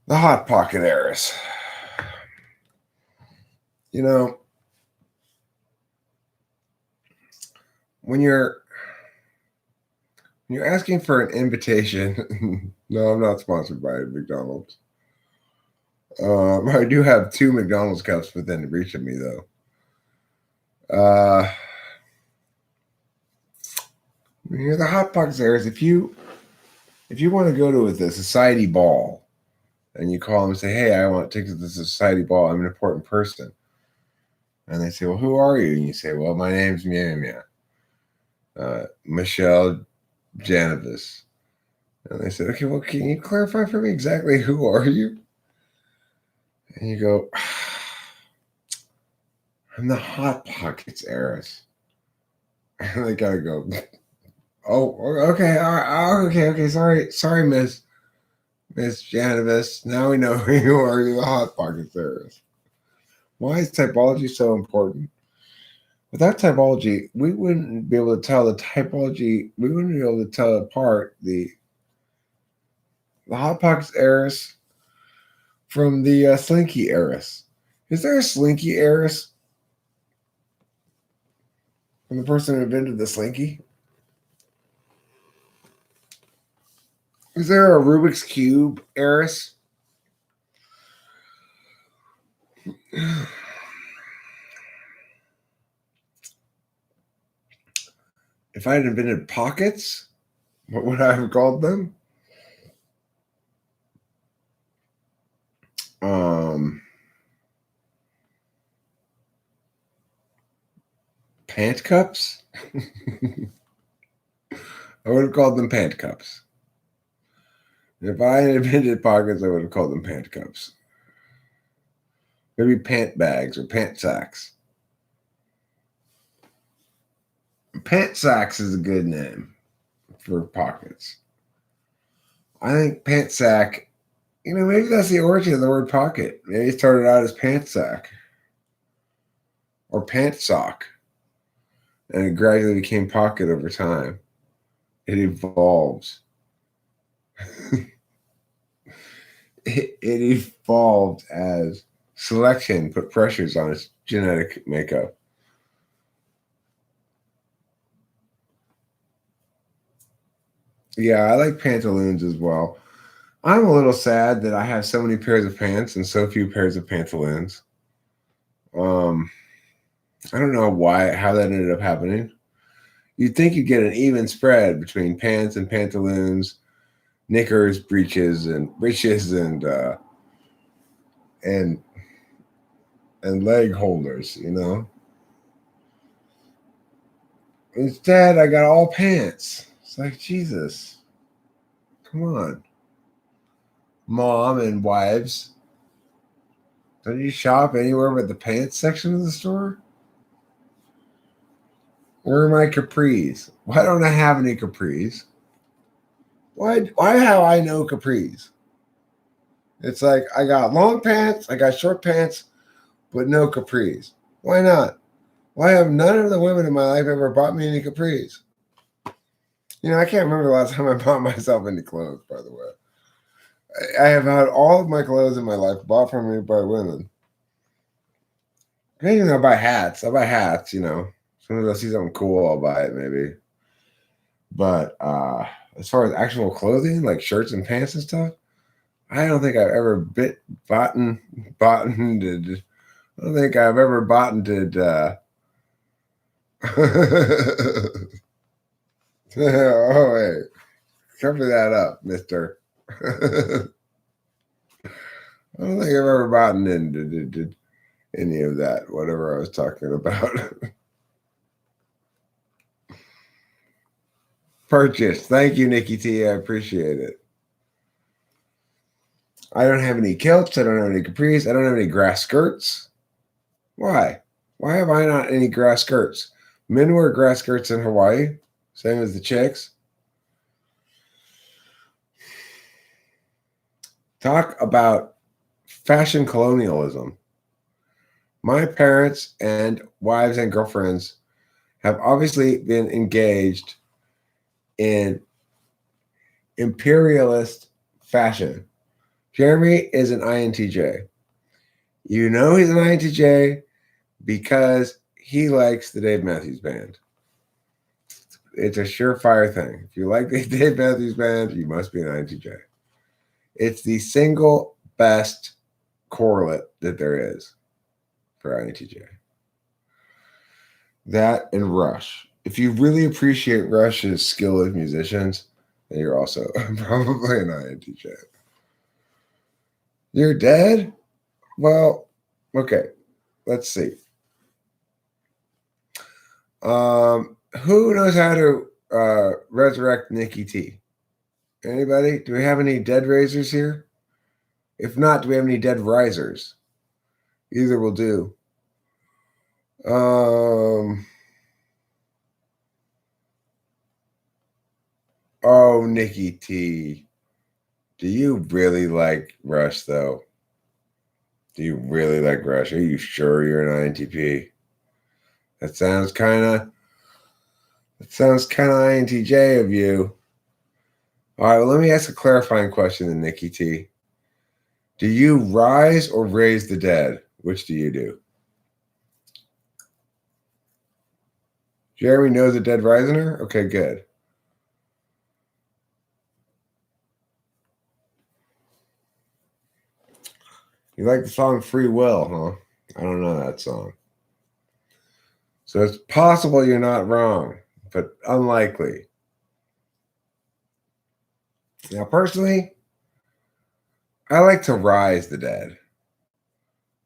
Speaker 1: the Hot Pocket Heiress. You know, when you're asking for an invitation, no, I'm not sponsored by McDonald's. I do have 2 McDonald's cups within reach of me, though. You're the Hot Pockets Heiress. If you want to go to a society ball, and you call them and say, "Hey, I want tickets to the society ball. I'm an important person," and they say, "Well, who are you?" And you say, "Well, my name's Michelle Janavis." And they said, "Okay, well, can you clarify for me exactly who are you?" And you go, "I'm the Hot Pockets Heiress." And they gotta go, "Oh, okay, all right, okay, sorry, Miss Janavis. Now we know who you are. You're the Hot Pockets Heiress." Why is typology so important? Without typology, we wouldn't be able to tell the typology. We wouldn't be able to tell apart the Hot Pockets Heiress from the Slinky Heiress. Is there a Slinky Heiress from the person who invented the Slinky? Is there a Rubik's Cube Heiress? If I had invented pockets, what would I have called them? Pant cups? I would have called them pant cups. If I had invented pockets, I would have called them pant cups. Maybe pant bags or pant sacks. Pant sacks is a good name for pockets. I think pant sack, maybe that's the origin of the word pocket. Maybe it started out as pant sack. or pant sock, and it gradually became pocket over time. It evolves. It evolved as selection put pressures on its genetic makeup. Yeah, I like pantaloons as well. I'm a little sad that I have so many pairs of pants and so few pairs of pantaloons. Um, I don't know how that ended up happening. You'd think you'd get an even spread between pants and pantaloons, knickers, breeches, and and leg holders. Instead, I got all pants. It's like Jesus, come on, mom and wives. Don't you shop anywhere but the pants section of the store? Where are my capris? Why don't I have any capris? Why have I no capris? It's like I got long pants, I got short pants, but no capris. Why not? Why have none of the women in my life ever bought me any capris? I can't remember the last time I bought myself any clothes, by the way. I have had all of my clothes in my life bought for me by women. Maybe I buy hats. I buy hats, Sometimes I'll see something cool, I'll buy it maybe. But as far as actual clothing, like shirts and pants and stuff, I don't think I've ever bottoned. I don't think I've ever bottoned. Oh, hey, cover that up, mister. I don't think I've ever bottoned into any of that, whatever I was talking about. Purchase. Thank you, Nikki T. I appreciate it. I don't have any kilts. I don't have any capris. I don't have any grass skirts. Why? Why have I not any grass skirts? Men wear grass skirts in Hawaii, same as the chicks. Talk about fashion colonialism. My parents and wives and girlfriends have obviously been engaged in imperialist fashion. Jeremy is an INTJ. You know he's an INTJ because he likes the Dave Matthews Band. It's a surefire thing. If you like the Dave Matthews Band, you must be an INTJ. It's the single best correlate that there is for INTJ. That and Rush. If you really appreciate Rush's skill as musicians, then you're also probably an INTJ. You're dead? Well, okay. Let's see. Who knows how to resurrect Nikki T? Anybody? Do we have any dead raisers here? If not, do we have any dead risers? Either will do. Oh, Nikki T. Do you really like Rush, though? Do you really like Rush? Are you sure you're an INTP? That sounds kind of INTJ of you. All right, well, let me ask a clarifying question to Nikki T. Do you rise or raise the dead? Which do you do? Jeremy knows a dead risener? Okay, good. You like the song Free Will, huh? I don't know that song. So it's possible you're not wrong, but unlikely. Now, personally, I like to rise the dead.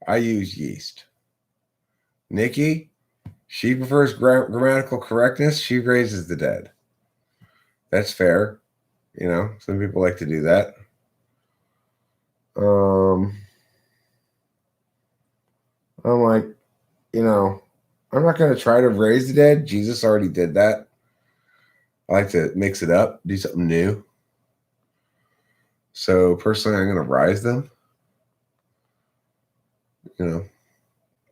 Speaker 1: I use yeast. Nikki, she prefers grammatical correctness. She raises the dead. That's fair. Some people like to do that. I'm like, I'm not going to try to raise the dead. Jesus already did that. I like to mix it up, do something new. So personally, I'm going to rise them.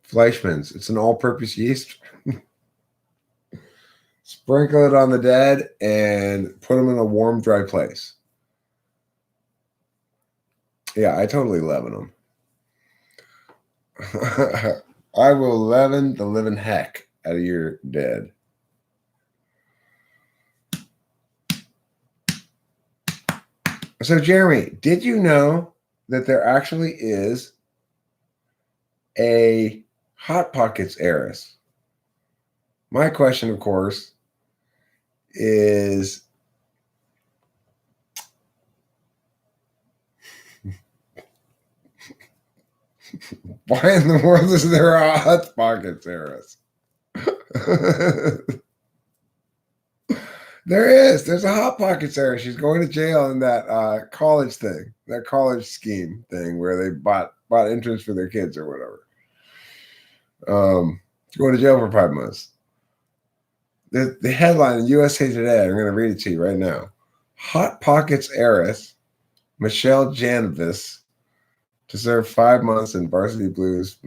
Speaker 1: Fleischmann's. It's an all-purpose yeast. Sprinkle it on the dead and put them in a warm, dry place. Yeah, I totally leaven them. I will leaven the living heck out of your dead. So, Jeremy, did you know that there actually is a Hot Pockets Heiress? My question, of course, is why in the world is there a Hot Pockets Heiress? There's a Hot Pockets Heiress. She's going to jail in that college thing, that college scheme thing where they bought entrance for their kids or whatever. She's going to jail for 5 months. The headline in USA Today, I'm going to read it to you right now. Hot Pockets Heiress, Michelle Janvis, to serve 5 months in Varsity Blues.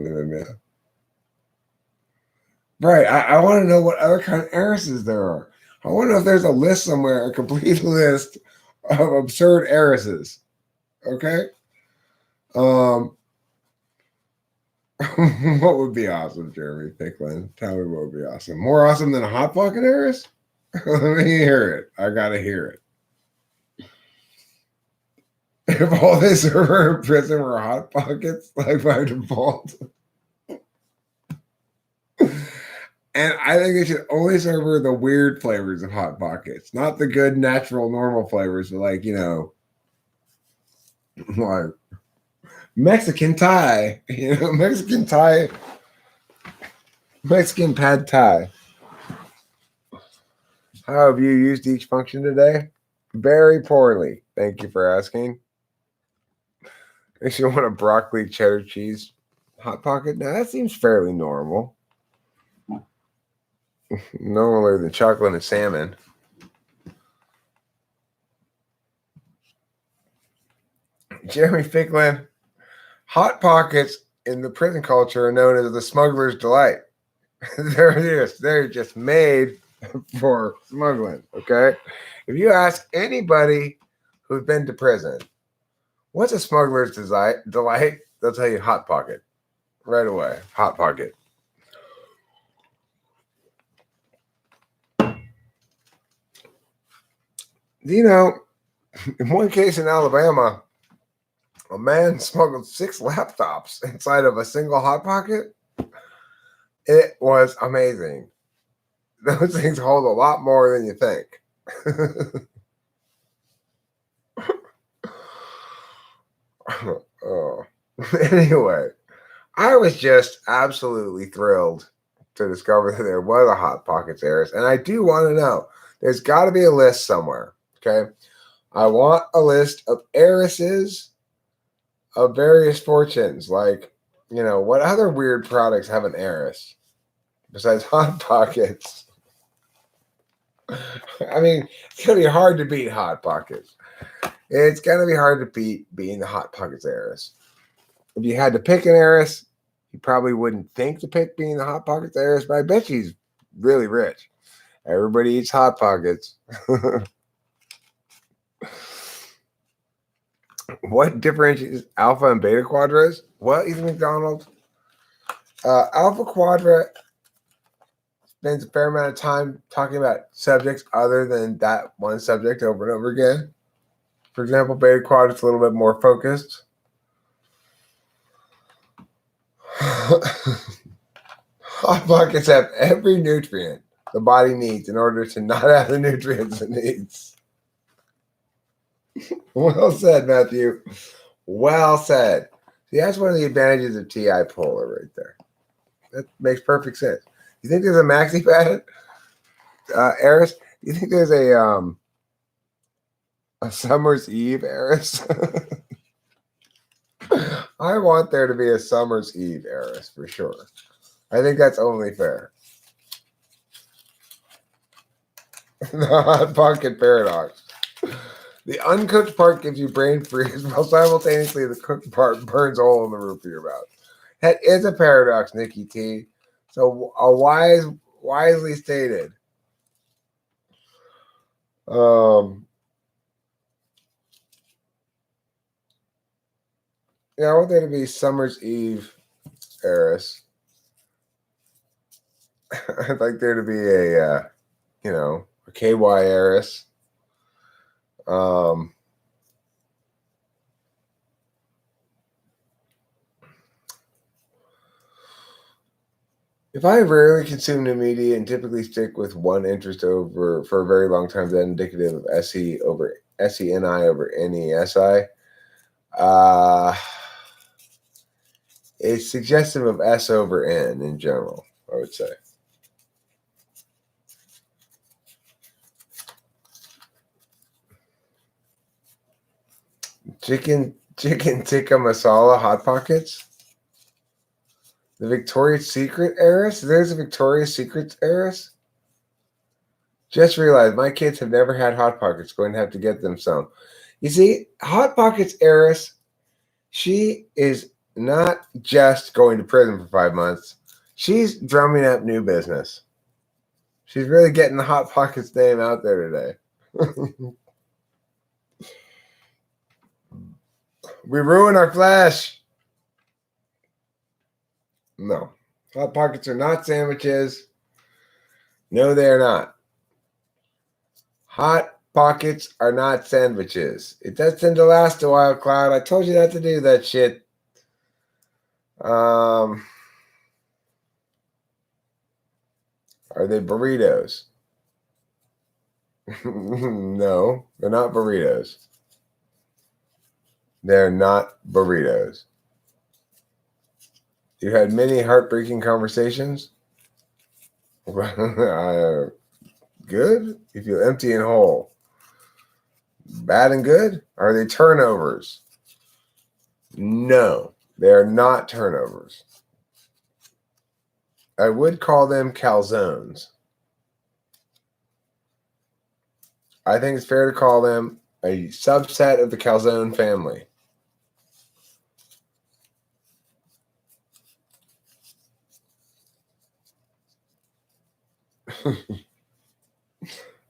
Speaker 1: Right. I want to know what other kind of heiresses there are. I want to know if there's a list somewhere, a complete list of absurd heiresses. Okay? What would be awesome, Jeremy Picklin? Tell me what would be awesome. More awesome than a Hot Pocket Heiress? Let me hear it. I gotta hear it. If all they serve in prison were Hot Pockets, like by default. And I think they should only serve her the weird flavors of Hot Pockets, not the good, natural, normal flavors, but like Mexican Thai, Mexican pad Thai. How have you used each function today? Very poorly. Thank you for asking. Makes you want a broccoli cheddar cheese Hot Pocket? Now that seems fairly normal. Normaler than chocolate and salmon. Jeremy Ficklin, Hot Pockets in the prison culture are known as the smuggler's delight. There it is. They're just made for smuggling, okay? If you ask anybody who's been to prison, what's a smuggler's delight? They'll tell you Hot Pocket right away. Hot Pocket. In one case in Alabama, a man smuggled 6 laptops inside of a single Hot Pocket. It was amazing. Those things hold a lot more than you think. Anyway, I was just absolutely thrilled to discover that there was a Hot Pockets Heiress. And I do want to know, there's got to be a list somewhere. Okay, I want a list of heiresses of various fortunes. Like, what other weird products have an heiress besides Hot Pockets? I mean, it's going to be hard to beat Hot Pockets. It's going to be hard to beat being the Hot Pockets heiress. If you had to pick an heiress, you probably wouldn't think to pick being the Hot Pockets heiress, but I bet she's really rich. Everybody eats Hot Pockets. What differentiates alpha and beta quadras? Well, Ethan McDonald, alpha quadra spends a fair amount of time talking about subjects other than that one subject over and over again. For example, beta quadra's a little bit more focused. Hot Pockets have every nutrient the body needs in order to not have the nutrients it needs. Well said, Matthew. Well said. See, that's one of the advantages of TI Polar right there. That makes perfect sense. You think there's a maxi pad, heiress? You think there's a Summer's Eve heiress? I want there to be a Summer's Eve heiress for sure. I think that's only fair. The Hot Pocket paradox. The uncooked part gives you brain freeze, while simultaneously the cooked part burns a hole in the roof of your mouth. That is a paradox, Nikki T. So wisely stated. Yeah, I want there to be Summer's Eve heiress. I'd like there to be a KY heiress. If I rarely consume new media and typically stick with one interest over for a very long time, that indicative of SENI over NESI. It's suggestive of S over N in general, I would say. Chicken tikka masala Hot Pockets. The Victoria's Secret heiress? There's a Victoria's Secret heiress? Just realized my kids have never had Hot Pockets. Going to have to get them some. You see, Hot Pockets heiress, she is not just going to prison for 5 months. She's drumming up new business. She's really getting the Hot Pockets name out there today. We ruin our flesh. No. Hot Pockets are not sandwiches. No, they are not. Hot Pockets are not sandwiches. It does tend to last a while, Cloud. I told you not to do that shit. Are they burritos? No, they're not burritos. They're not burritos. You had many heartbreaking conversations? Good? You feel empty and whole. Bad and good? Are they turnovers? No, they are not turnovers. I would call them calzones. I think it's fair to call them a subset of the calzone family.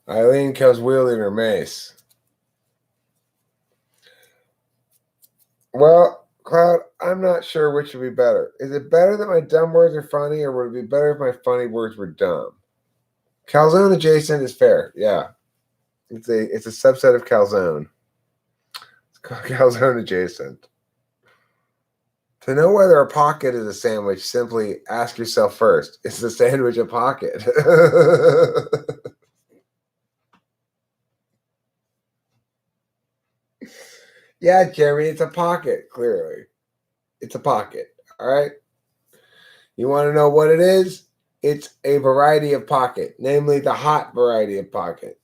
Speaker 1: Eileen comes wielding her mace. Well, Cloud, I'm not sure which would be better. Is it better that my dumb words are funny, or would it be better if my funny words were dumb? Calzone adjacent is fair, yeah. It's a subset of calzone. It's called calzone adjacent. To know whether a pocket is a sandwich, simply ask yourself first, is the sandwich a pocket? Yeah, Jeremy, it's a pocket, clearly. It's a pocket, all right? You want to know what it is? It's a variety of pocket, namely the hot variety of pocket.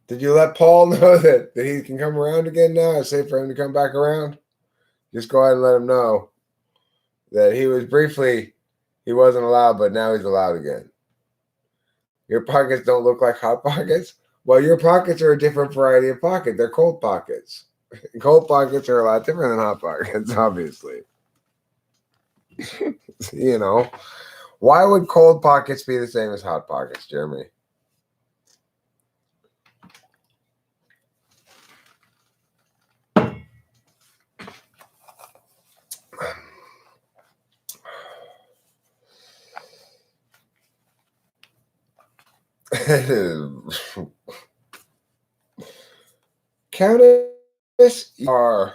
Speaker 1: Did you let Paul know that he can come around again now? It's safe for him to come back around? Just go ahead and let him know that he wasn't allowed, but now he's allowed again. Your pockets don't look like hot pockets? Well, your pockets are a different variety of pocket. They're cold pockets. Cold pockets are a lot different than hot pockets, obviously. You know, why would cold pockets be the same as hot pockets, Jeremy? Countess, you are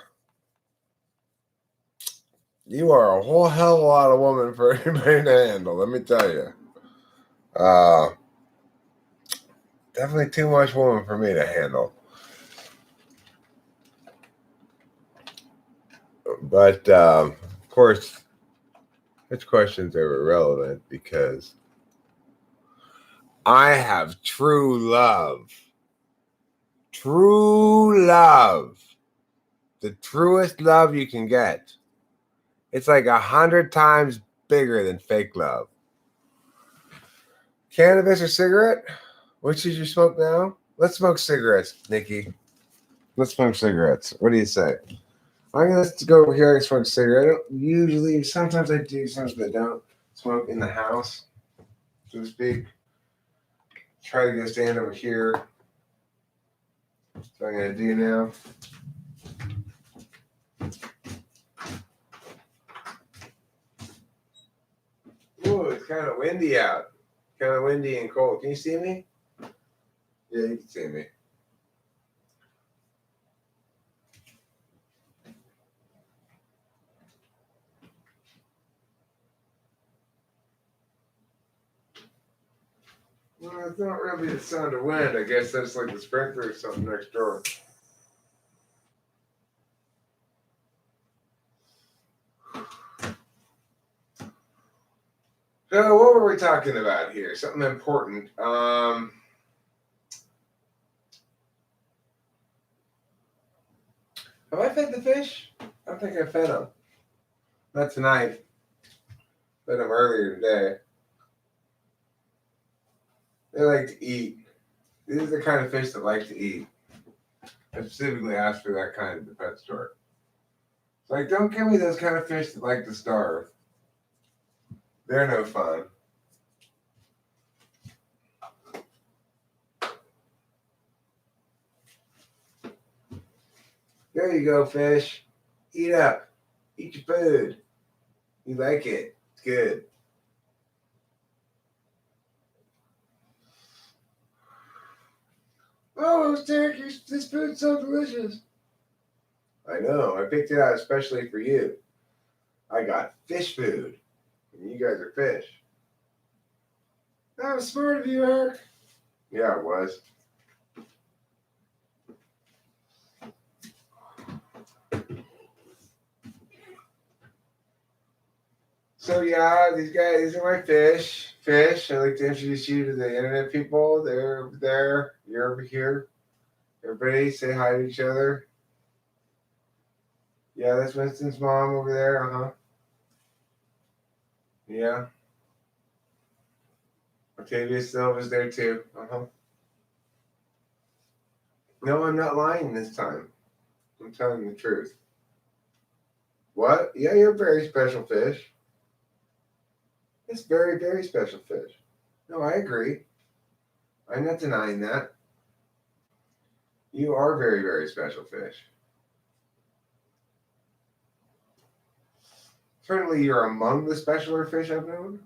Speaker 1: a whole hell of a lot of woman for anybody to handle, let me tell you. Definitely too much woman for me to handle. But, of course, such questions are irrelevant because I have true love. True love. The truest love you can get. It's like 100 times bigger than fake love. Cannabis or cigarette? Which did you smoke now? Let's smoke cigarettes, Nikki. Let's smoke cigarettes. What do you say? I'm gonna go over here and smoke a cigarette. I don't usually, sometimes I do, sometimes I don't smoke in the house, so to speak. Try to go stand over here. That's what I'm gonna do now. Ooh, it's kind of windy out. Kind of windy and cold. Can you see me? Yeah, you can see me. Well, it's not really the sound of wind. I guess that's like the sprinkler or something next door. So, what were we talking about here? Something important. Have I fed the fish? I don't think I fed them. Not tonight. Fed them earlier today. They like to eat. These are the kind of fish that like to eat. I specifically asked for that kind at the pet store. It's like, don't give me those kind of fish that like to starve. They're no fun. There you go, fish. Eat up. Eat your food. You like it. It's good. Oh, Derek, this food's so delicious. I know. I picked it out especially for you. I got fish food. And you guys are fish. That was smart of you, Eric. Yeah, it was. So yeah, these are my fish. Fish. I'd like to introduce you to the internet people. They're over there. You're over here. Everybody say hi to each other. Yeah, that's Winston's mom over there. Uh-huh. Yeah. Octavia Silva's there too. Uh-huh. No, I'm not lying this time. I'm telling the truth. What? Yeah, you're a very special fish. It's very, very special fish. No, I agree. I'm not denying that. You are very, very special fish. Certainly, you're among the specialer fish I've known.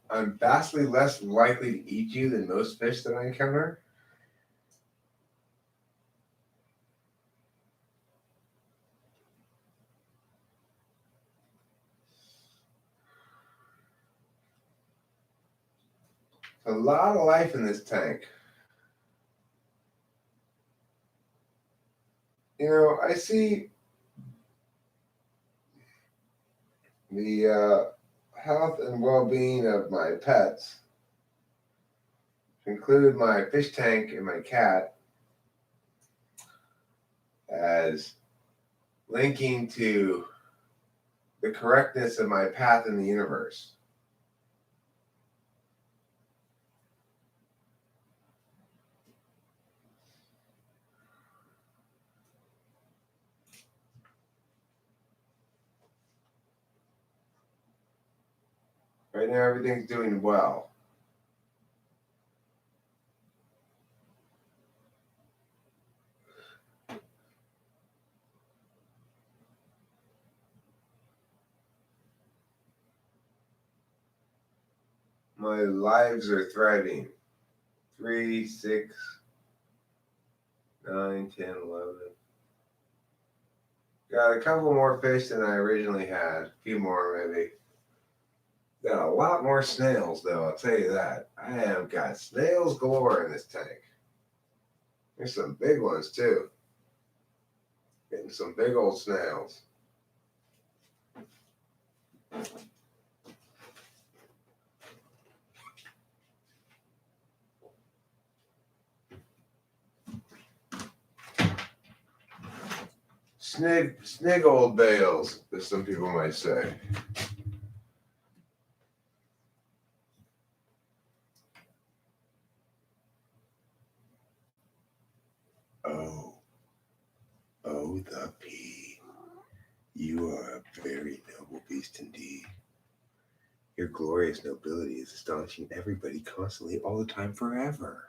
Speaker 1: I'm vastly less likely to eat you than most fish that I encounter. A lot of life in this tank. You know, I see the health and well-being of my pets, include my fish tank and my cat, as linking to the correctness of my path in the universe. Right now, everything's doing well. My lives are thriving. 3, 6, 9, 10, 11. Got a couple more fish than I originally had. A few more, maybe. Got a lot more snails, though, I'll tell you that. I have got snails galore in this tank. There's some big ones, too. Getting some big old snails. Sniggled bales, as some people might say. Oh, the P. You are a very noble beast indeed. Your glorious nobility is astonishing everybody constantly, all the time, forever.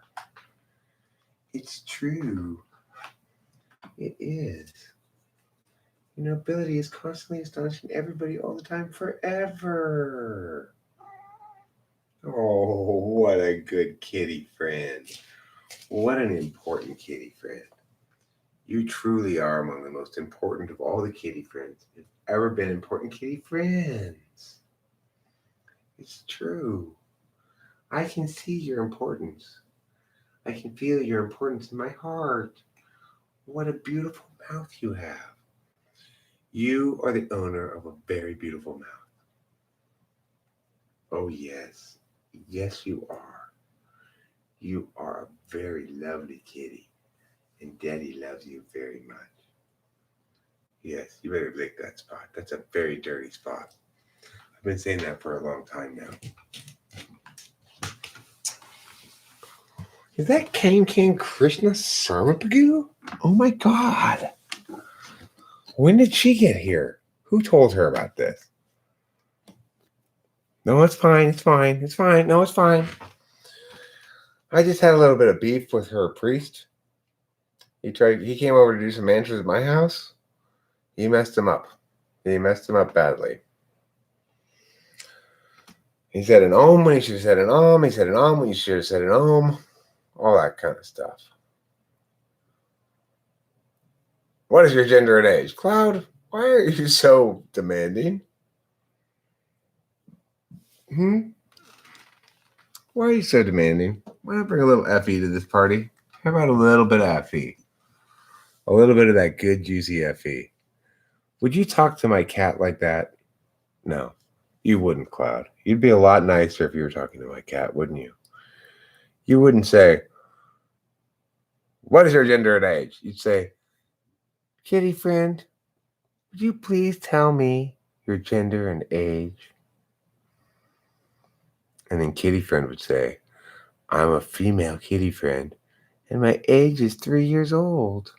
Speaker 1: It's true. It is. Your nobility is constantly astonishing everybody all the time, forever. Oh, what a good kitty friend. What an important kitty friend. You truly are among the most important of all the kitty friends who've ever been important kitty friends. It's true. I can see your importance. I can feel your importance in my heart. What a beautiful mouth you have. You are the owner of a very beautiful mouth. Oh, yes. Yes, you are. You are a very lovely kitty, and Daddy loves you very much. Yes, you better lick that spot. That's a very dirty spot. I've been saying that for a long time now. Is that King Krishna Sarmapagu? Oh my God. When did she get here? Who told her about this? No, it's fine. It's fine. It's fine. No, it's fine. I just had a little bit of beef with her priest. He came over to do some mantras at my house. He messed him up. He messed him up badly. He said an om when he should have said an om. He said an om when he should have said an om. All that kind of stuff. What is your gender and age? Cloud, why are you so demanding? Why are you so demanding? Why not bring a little Effie to this party? How about a little bit of Effie? A little bit of that good, juicy Effie. Would you talk to my cat like that? No, you wouldn't, Cloud. You'd be a lot nicer if you were talking to my cat, wouldn't you? You wouldn't say, what is your gender and age? You'd say, kitty friend, would you please tell me your gender and age? And then kitty friend would say, I'm a female kitty friend, and my age is 3 years old,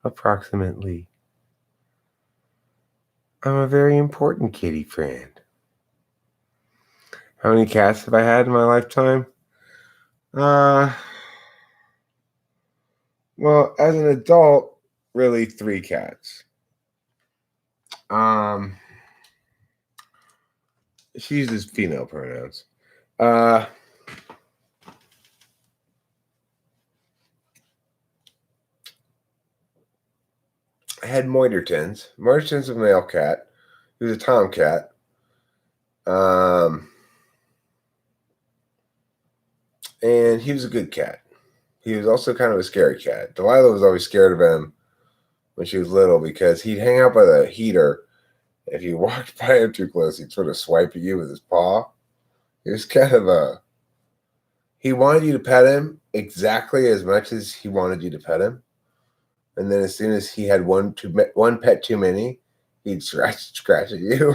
Speaker 1: approximately. I'm a very important kitty friend. How many cats have I had in my lifetime? Well, as an adult, really 3 cats. She uses female pronouns. I had Moitertons. Moiterton's a male cat. He was a tomcat. And he was a good cat. He was also kind of a scary cat. Delilah was always scared of him when she was little because he'd hang out by the heater. If you walked by him too close, he'd sort of swipe at you with his paw. He was kind of he wanted you to pet him exactly as much as he wanted you to pet him. And then as soon as he had one pet too many, he'd scratch at you.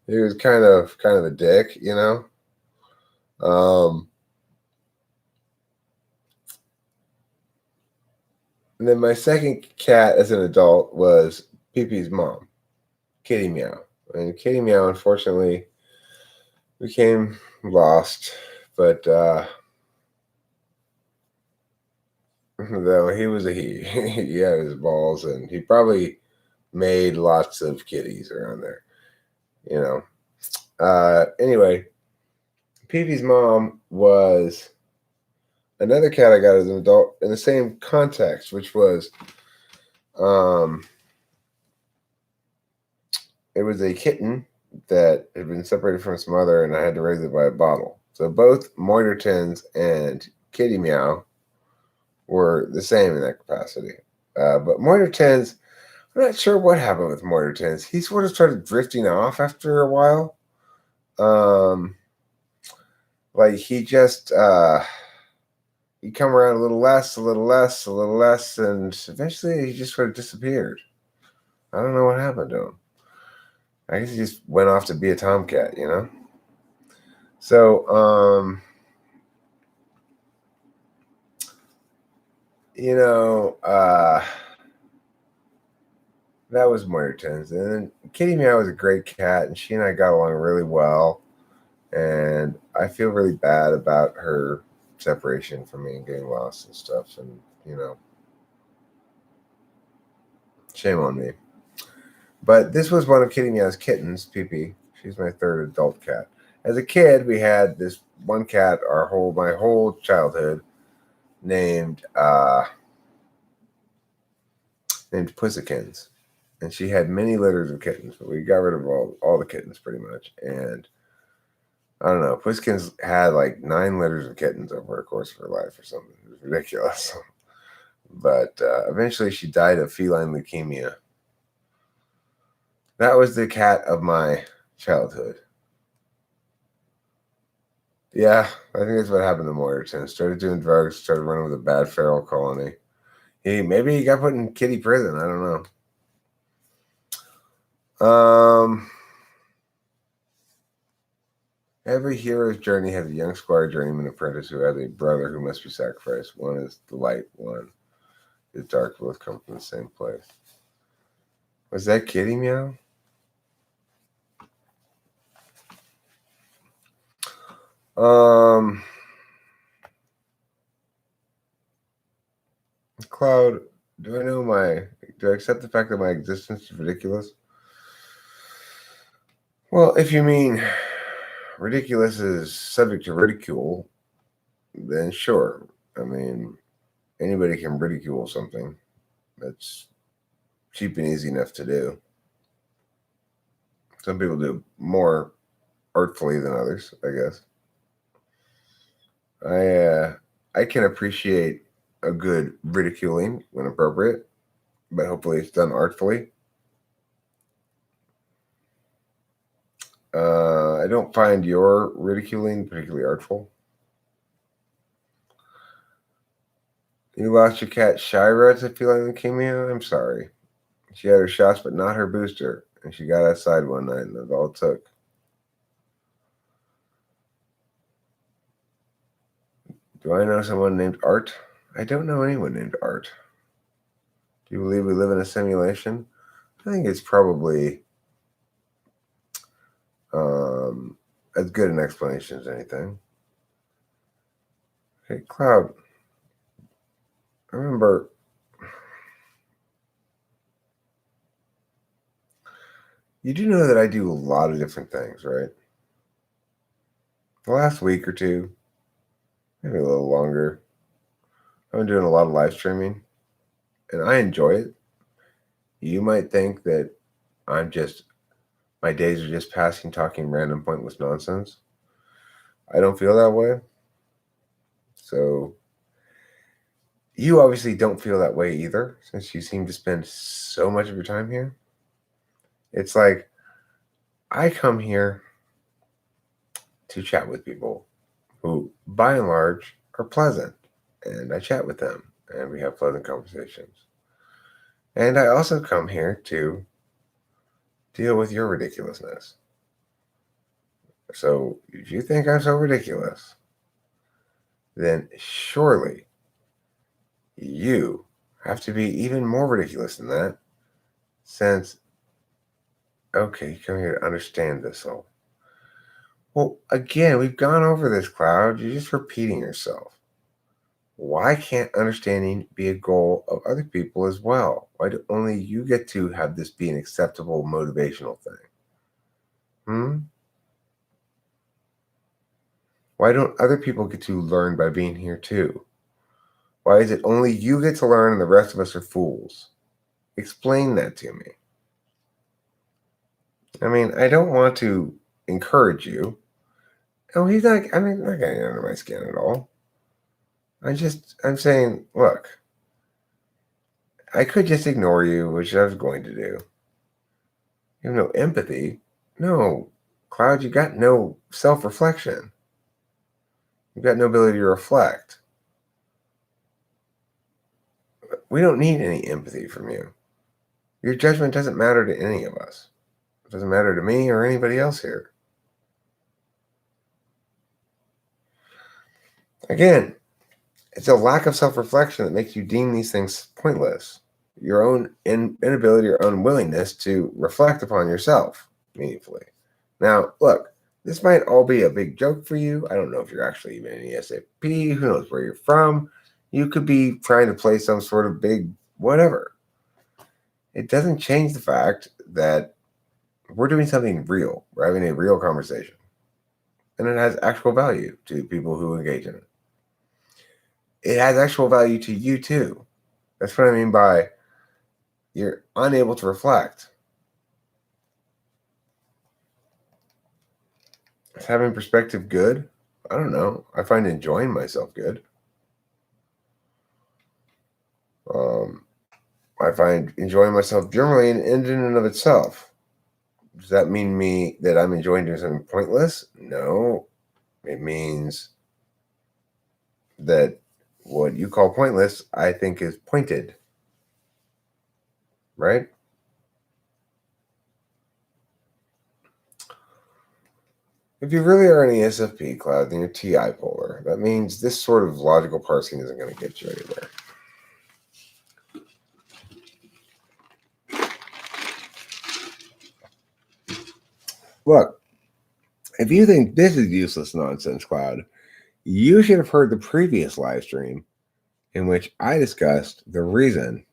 Speaker 1: He was kind of a dick, you know. And then my second cat as an adult was Pee-Pee's mom, Kitty Meow. And Kitty Meow, unfortunately, became lost. But though he was he had his balls, and he probably made lots of kitties around there, you know. Anyway, Pee-Pee's mom was another cat I got as an adult in the same context, which was it was a kitten that had been separated from its mother, and I had to raise it by a bottle. So both Moitertons and Kitty Meow were the same in that capacity. But Moitertons, I'm not sure what happened with Moitertons. He sort of started drifting off after a while. Like he just he'd come around a little less, and eventually he just sort of disappeared. I don't know what happened to him. I guess he just went off to be a tomcat, you know? So, you know, That was Moyerton's. And then Kitty Meow was a great cat, and she and I got along really well. And I feel really bad about her separation from me and getting lost and stuff. And, shame on me. But this was one of Kitty Meow's kittens, Pee Pee. She's my third adult cat. As a kid, we had this one cat my whole childhood named Pussykins. And she had many litters of kittens, but we got rid of all the kittens pretty much. And I don't know, Pussykins had like 9 litters of kittens over the course of her life or something. It was ridiculous. But eventually she died of feline leukemia. That was the cat of my childhood. Yeah, I think that's what happened to Moyerton. Started doing drugs, started running with a bad feral colony. Maybe he got put in kitty prison. I don't know. Every hero's journey has a young squire journeyman apprentice who has a brother who must be sacrificed. One is the light, one is dark. Both come from the same place. Was that Kitty Meow? Cloud, do I accept the fact that my existence is ridiculous? Well, if you mean ridiculous is subject to ridicule, then sure. I mean, anybody can ridicule something. That's cheap and easy enough to do. Some people do more artfully than others, I guess. I can appreciate a good ridiculing when appropriate, but hopefully it's done artfully. I don't find your ridiculing particularly artful. You lost your cat Shira to feline leukemia? I'm sorry. She had her shots, but not her booster, and she got outside one night, and that's all it took. Do I know someone named Art? I don't know anyone named Art. Do you believe we live in a simulation? I think it's probably as good an explanation as anything. Hey, Cloud, I remember you do know that I do a lot of different things, right? The last week or two, maybe a little longer, I've been doing a lot of live streaming, and I enjoy it. You might think that my days are just passing talking random pointless nonsense. I don't feel that way. So you obviously don't feel that way either, since you seem to spend so much of your time here. It's like I come here to chat with people who, by and large, are pleasant, and I chat with them, and we have pleasant conversations. And I also come here to deal with your ridiculousness. So if you think I'm so ridiculous, then surely you have to be even more ridiculous than that, since, okay, you come here to understand this all. Well, again, we've gone over this, Cloud. You're just repeating yourself. Why can't understanding be a goal of other people as well? Why do only you get to have this be an acceptable motivational thing? Why don't other people get to learn by being here too? Why is it only you get to learn and the rest of us are fools? Explain that to me. I mean, I don't want to encourage you. Oh, not getting under my skin at all. I'm saying, look, I could just ignore you, which I was going to do. You have no empathy. No, Cloud, you got no self-reflection. You've got no ability to reflect. We don't need any empathy from you. Your judgment doesn't matter to any of us. It doesn't matter to me or anybody else here. Again, it's a lack of self-reflection that makes you deem these things pointless. your own inability or unwillingness to reflect upon yourself meaningfully. Now, look, this might all be a big joke for you. I don't know if you're actually even in ESFP. Who knows where you're from? You could be trying to play some sort of big whatever. It doesn't change the fact that we're doing something real. We're having a real conversation. And it has actual value to people who engage in it. It has actual value to you too. That's what I mean by you're unable to reflect. Is having perspective good? I don't know. I find enjoying myself good. I find enjoying myself generally in and of itself. Does that mean that I'm enjoying doing something pointless? No. It means that what you call pointless, I think is pointed. Right? If you really are an ESFP, Cloud, then you're TI polar. That means this sort of logical parsing isn't going to get you anywhere. Look, if you think this is useless nonsense, Cloud, you should have heard the previous live stream in which I discussed the reason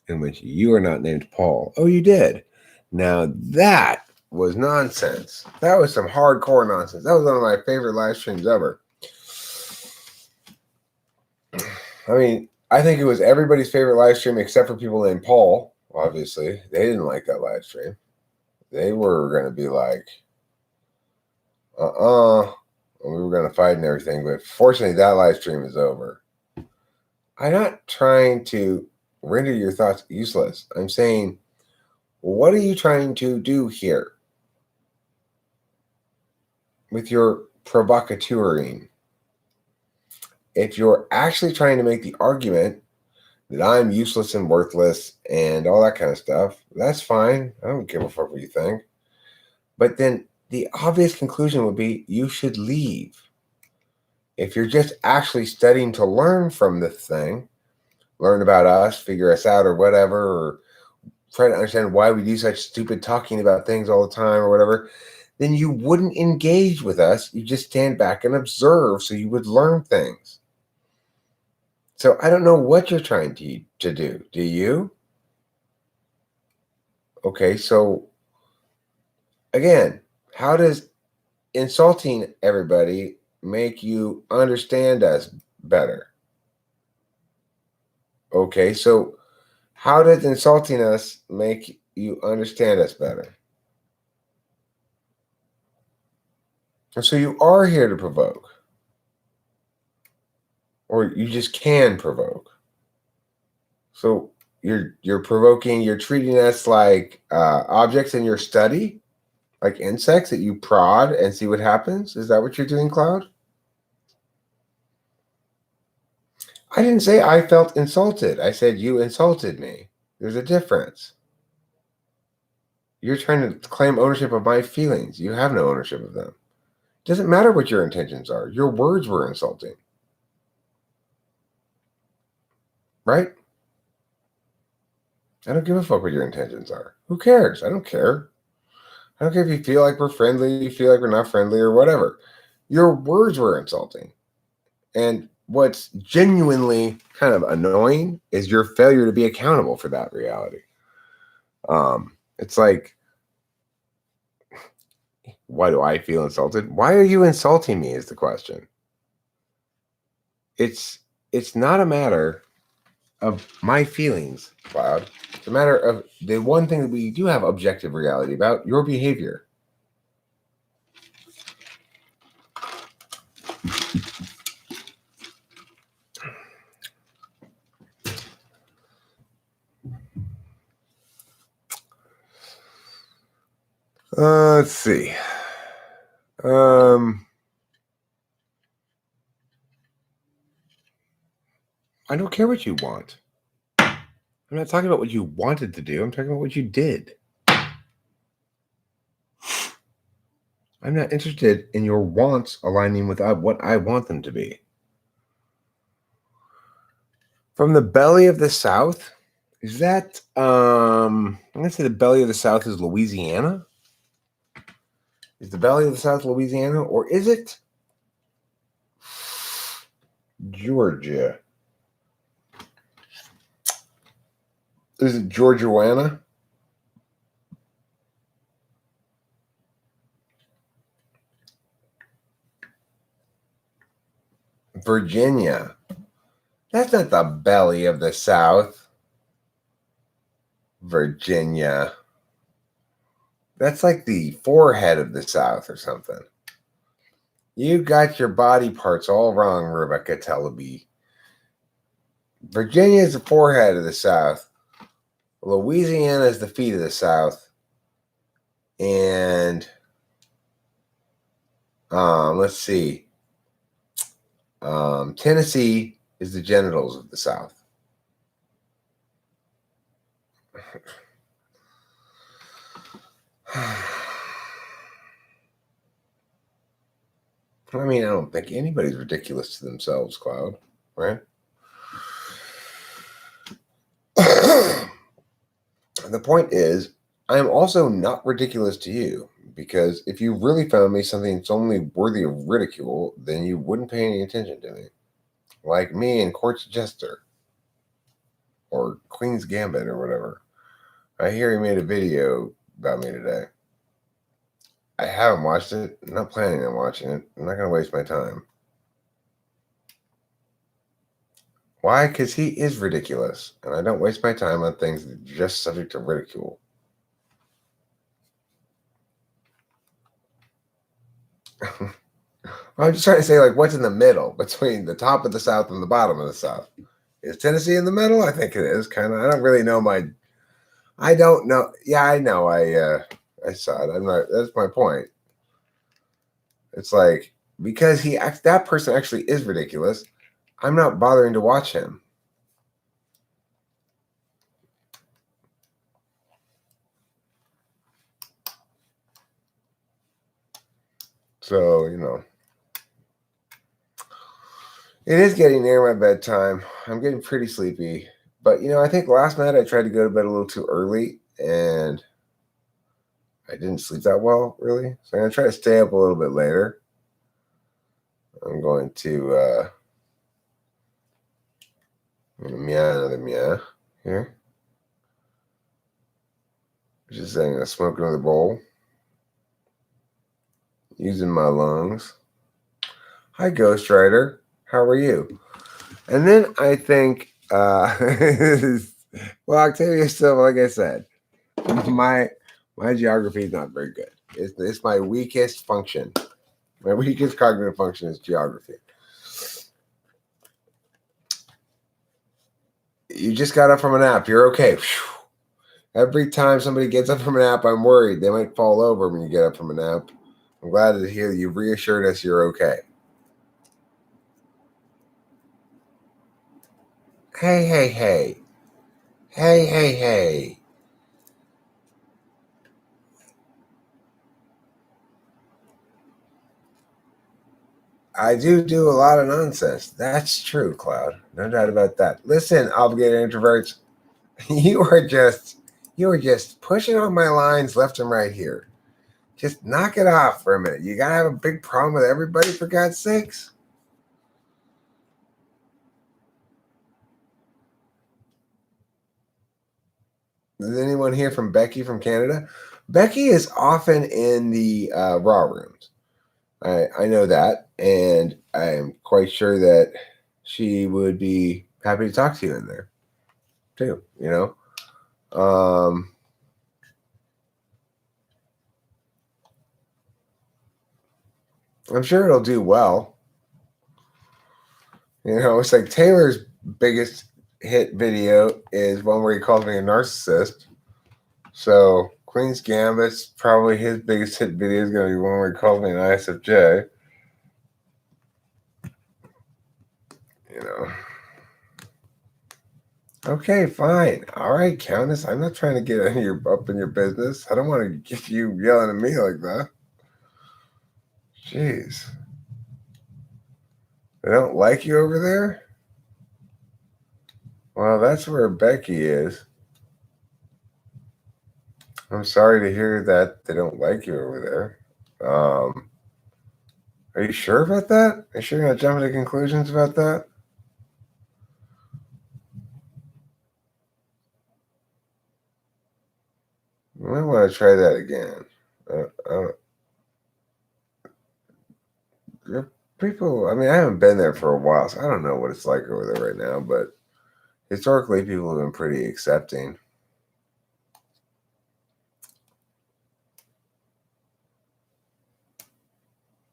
Speaker 1: in which you are not named Paul. Oh, you did? Now that was nonsense. That was some hardcore nonsense. That was one of my favorite live streams ever. I mean, I think it was everybody's favorite live stream except for people named Paul, obviously. They didn't like that live stream. They were going to be like, we were going to fight and everything, but fortunately that live stream is over. I'm not trying to render your thoughts useless. I'm saying, what are you trying to do here with your provocateuring? If you're actually trying to make the argument that I'm useless and worthless and all that kind of stuff, that's fine. I don't give a fuck what you think. But then the obvious conclusion would be you should leave. If you're just actually studying to learn from this thing, learn about us, figure us out or whatever, or try to understand why we do such stupid talking about things all the time or whatever, then you wouldn't engage with us. You just stand back and observe so you would learn things. So I don't know what you're trying to do. Do you? Okay, so again, how does insulting everybody make you understand us better? Okay, so how does insulting us make you understand us better? And so you are here to provoke. Or you just can provoke. So you're provoking, you're treating us like objects in your study, like insects that you prod and see what happens. Is that what you're doing, Cloud? I didn't say I felt insulted. I said you insulted me. There's a difference. You're trying to claim ownership of my feelings. You have no ownership of them. It doesn't matter what your intentions are. Your words were insulting. Right? I don't give a fuck what your intentions are. Who cares? I don't care. I don't care if you feel like we're friendly, you feel like we're not friendly, or whatever. Your words were insulting. And what's genuinely kind of annoying is your failure to be accountable for that reality. It's like, why do I feel insulted? Why are you insulting me is the question. It's not a matter of my feelings, Cloud. It's a matter of the one thing that we do have objective reality about, your behavior. Let's see. I don't care what you want. I'm not talking about what you wanted to do. I'm talking about what you did. I'm not interested in your wants aligning with what I want them to be. From the belly of the South, Is that I'm gonna say the belly of the South is Louisiana? Is the belly of the South Louisiana? Or is it Georgia? Is it Georgiana? Virginia. That's not the belly of the South. Virginia. That's like the forehead of the South or something. You got your body parts all wrong, Rebecca Tellaby. Virginia is the forehead of the South. Louisiana is the feet of the South. And let's see. Tennessee is the genitals of the South. I mean, I don't think anybody's ridiculous to themselves, Cloud, right? The point is, I am also not ridiculous to you, because if you really found me something that's only worthy of ridicule, then you wouldn't pay any attention to me. Like me in Court's Jester or Queen's Gambit or whatever. I hear he made a video about me today. I haven't watched it. I'm not planning on watching it. I'm not going to waste my time. Why? Because he is ridiculous, and I don't waste my time on things that are just subject to ridicule. I'm just trying to say, like, what's in the middle between the top of the South and the bottom of the South? Is Tennessee in the middle? I think it is, kind of. I don't really know I don't know. Yeah, I know. I saw it. I'm not. That's my point. It's like, because that person actually is ridiculous, I'm not bothering to watch him. So, it is getting near my bedtime. I'm getting pretty sleepy. But, I think last night I tried to go to bed a little too early, and I didn't sleep that well, really. So I'm going to try to stay up a little bit later. I'm going to meow another meow here. Just saying, I'm going to smoke another bowl. Using my lungs. Hi, Ghost Rider. How are you? And then I think, well, Octavia still, like I said, my geography is not very good. It's my weakest function. My weakest cognitive function is geography. You just got up from a nap. You're okay. Every time somebody gets up from a nap, I'm worried they might fall over when you get up from a nap. I'm glad to hear you reassured us you're okay. Hey, hey, hey. Hey, hey, hey. I do a lot of nonsense. That's true, Cloud. No doubt about that. Listen, obligated introverts, you are just pushing on my lines left and right here. Just knock it off for a minute. You gotta have a big problem with everybody, for God's sakes. Is anyone here from Becky from Canada? Becky is often in the raw rooms. I know that, and I'm quite sure that she would be happy to talk to you in there too. I'm sure it'll do well. It's like Taylor's biggest hit video is one where he calls me a narcissist. So Queen's Gambit's probably his biggest hit video is going to be one where he calls me an ISFJ. Okay, fine. All right, Countess. I'm not trying to get up in your business. I don't want to get you yelling at me like that. Jeez. They don't like you over there? Well, that's where Becky is. I'm sorry to hear that they don't like you over there. Are you sure about that? Are you sure you're not jumping to conclusions about that? You might want to try that again. People, I mean, I haven't been there for a while, so I don't know what it's like over there right now, but historically, people have been pretty accepting.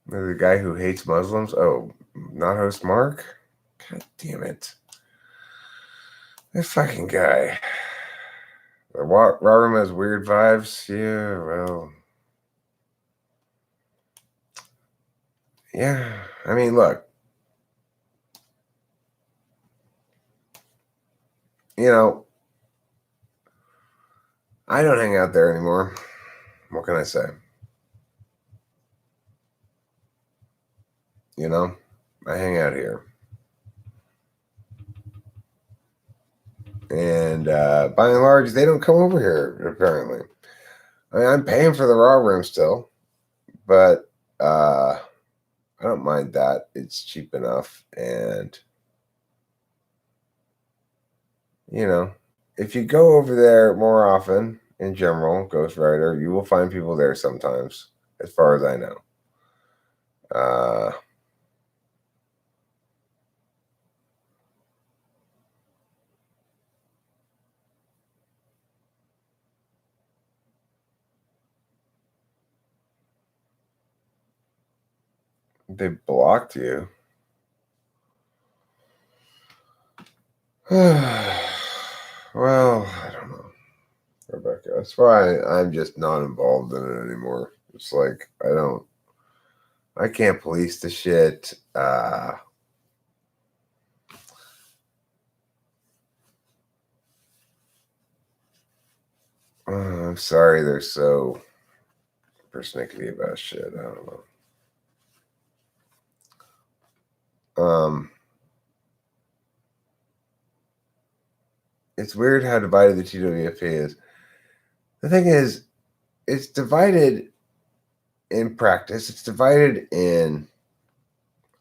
Speaker 1: The guy who hates Muslims? Oh, not host Mark? God damn it. This fucking guy. The raw room has weird vibes. Yeah, well. Yeah. I mean, look. You know, I don't hang out there anymore. What can I say? You know, I hang out here. And by and large, they don't come over here, apparently. I mean, I'm paying for the raw room still, but I don't mind that. It's cheap enough. And, you know, if you go over there more often, in general, Ghost Rider, you will find people there sometimes, as far as I know. They blocked you. Well, I don't know, Rebecca. That's why I'm just not involved in it anymore. It's like I can't police the shit. I'm sorry they're so persnickety about shit. I don't know. It's weird how divided the TWFP is. The thing is, it's divided in practice. It's divided in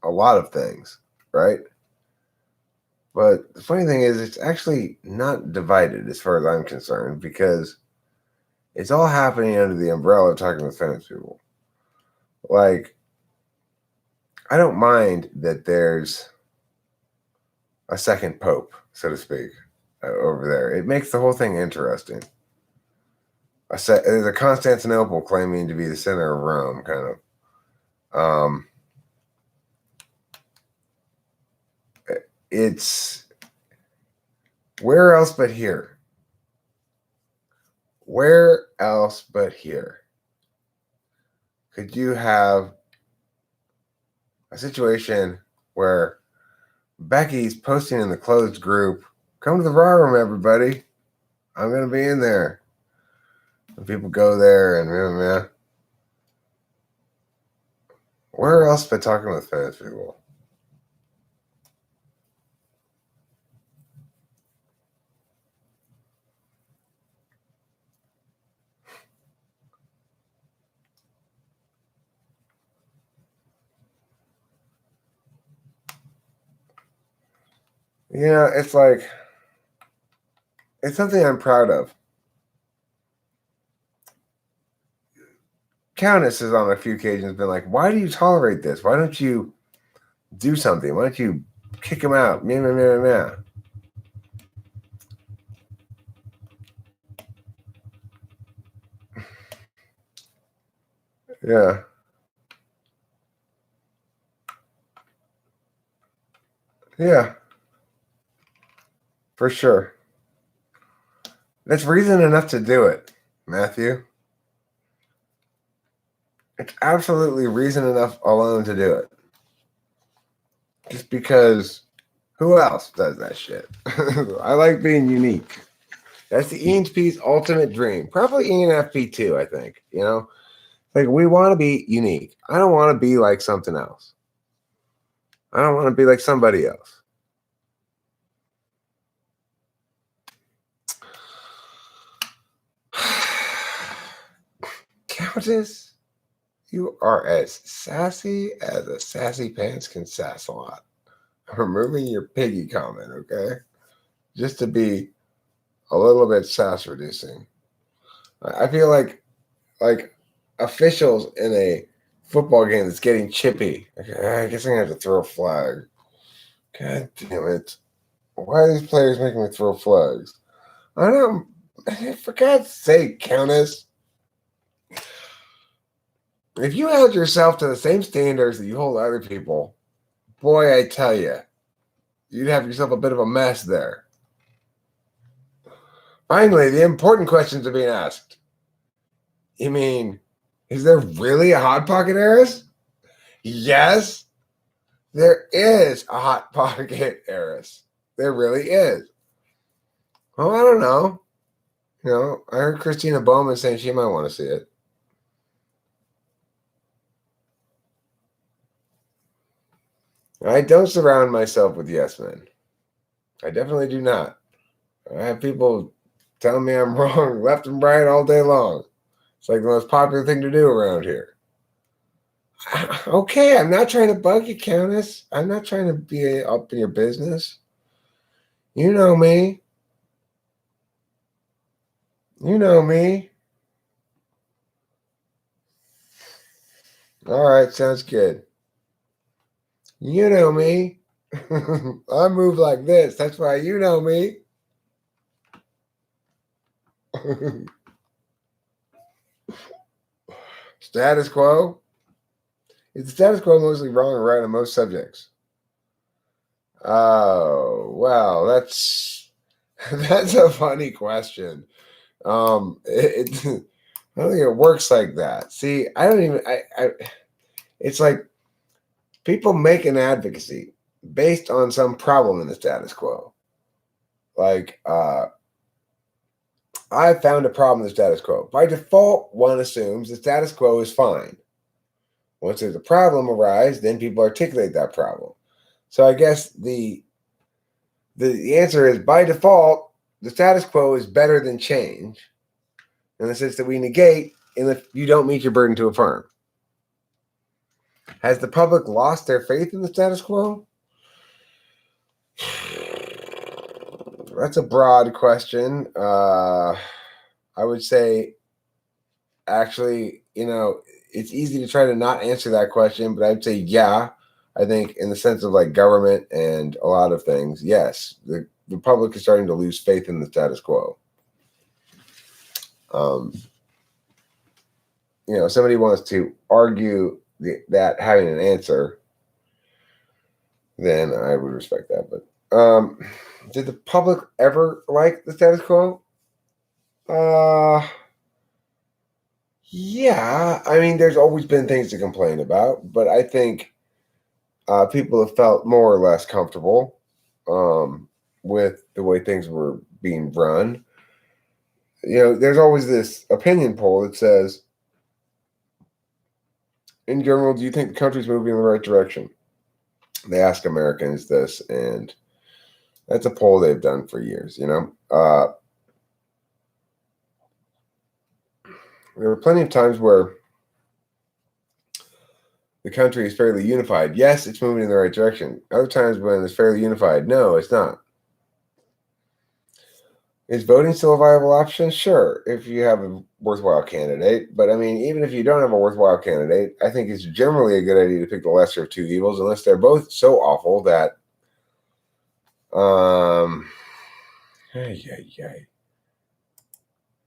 Speaker 1: a lot of things, right? But the funny thing is, it's actually not divided as far as I'm concerned because it's all happening under the umbrella of talking with famous people. Like, I don't mind that there's a second pope, so to speak, over there. It makes the whole thing interesting. There's a Constantinople claiming to be the center of Rome, kind of. It's where else but here? Where else but here could you have a situation where Becky's posting in the closed group, "Come to the raw room, everybody. I'm going to be in there." And people go there and where else but talking with famous people? You know, it's like, it's something I'm proud of. Countess has on a few occasions been like, "Why do you tolerate this? Why don't you do something? Why don't you kick him out?" Meh, meh, meh, meh. Yeah. Yeah, for sure. That's reason enough to do it, Matthew. It's absolutely reason enough alone to do it. Just because who else does that shit? I like being unique. That's the ENFP's ultimate dream. Probably ENFP too, I think. You know? Like, we want to be unique. I don't want to be like something else. I don't want to be like somebody else. Countess, you are as sassy as a sassy pants can sass a lot. I'm removing your piggy comment, okay? Just to be a little bit sass reducing. I feel like officials in a football game that's getting chippy. Okay, I guess I'm gonna have to throw a flag. God damn it. Why are these players making me throw flags? I don't for God's sake, Countess. If you held yourself to the same standards that you hold other people, boy, I tell you, you'd have yourself a bit of a mess there. Finally, the important questions are being asked. You mean, is there really a Hot Pocket Heiress? Yes, there is a Hot Pocket Heiress. There really is. Well, I don't know. I heard Christina Bowman saying she might want to see it. I don't surround myself with yes men. I definitely do not. I have people telling me I'm wrong left and right all day long. It's like the most popular thing to do around here. Okay, I'm not trying to bug you, Countess. I'm not trying to be up in your business. You know me. You know me. All right, sounds good. You know me. I move like this. That's why you know me. Status quo. Is the status quo mostly wrong or right on most subjects? Oh, well, that's a funny question. I don't think it works like that. See, I don't even. It's like people make an advocacy based on some problem in the status quo. Like, I found a problem in the status quo. By default, one assumes the status quo is fine. Once there's a problem arise, then people articulate that problem. So I guess the answer is by default, the status quo is better than change in the sense that we negate if you don't meet your burden to affirm. Has the public lost their faith in the status quo? That's a broad question. I would say, actually, it's easy to try to not answer that question, but I'd say, yeah. I think in the sense of like government and a lot of things, yes, the public is starting to lose faith in the status quo. Somebody wants to argue that having an answer, then I would respect that. But did the public ever like the status quo? Yeah. I mean, there's always been things to complain about, but I think people have felt more or less comfortable with the way things were being run. There's always this opinion poll that says, in general, do you think the country's moving in the right direction? They ask Americans this, and that's a poll they've done for years, There are plenty of times where the country is fairly unified. Yes, it's moving in the right direction. Other times when it's fairly unified, no, it's not. Is voting still a viable option? Sure, if you have a worthwhile candidate. But I mean, even if you don't have a worthwhile candidate, I think it's generally a good idea to pick the lesser of two evils, unless they're both so awful that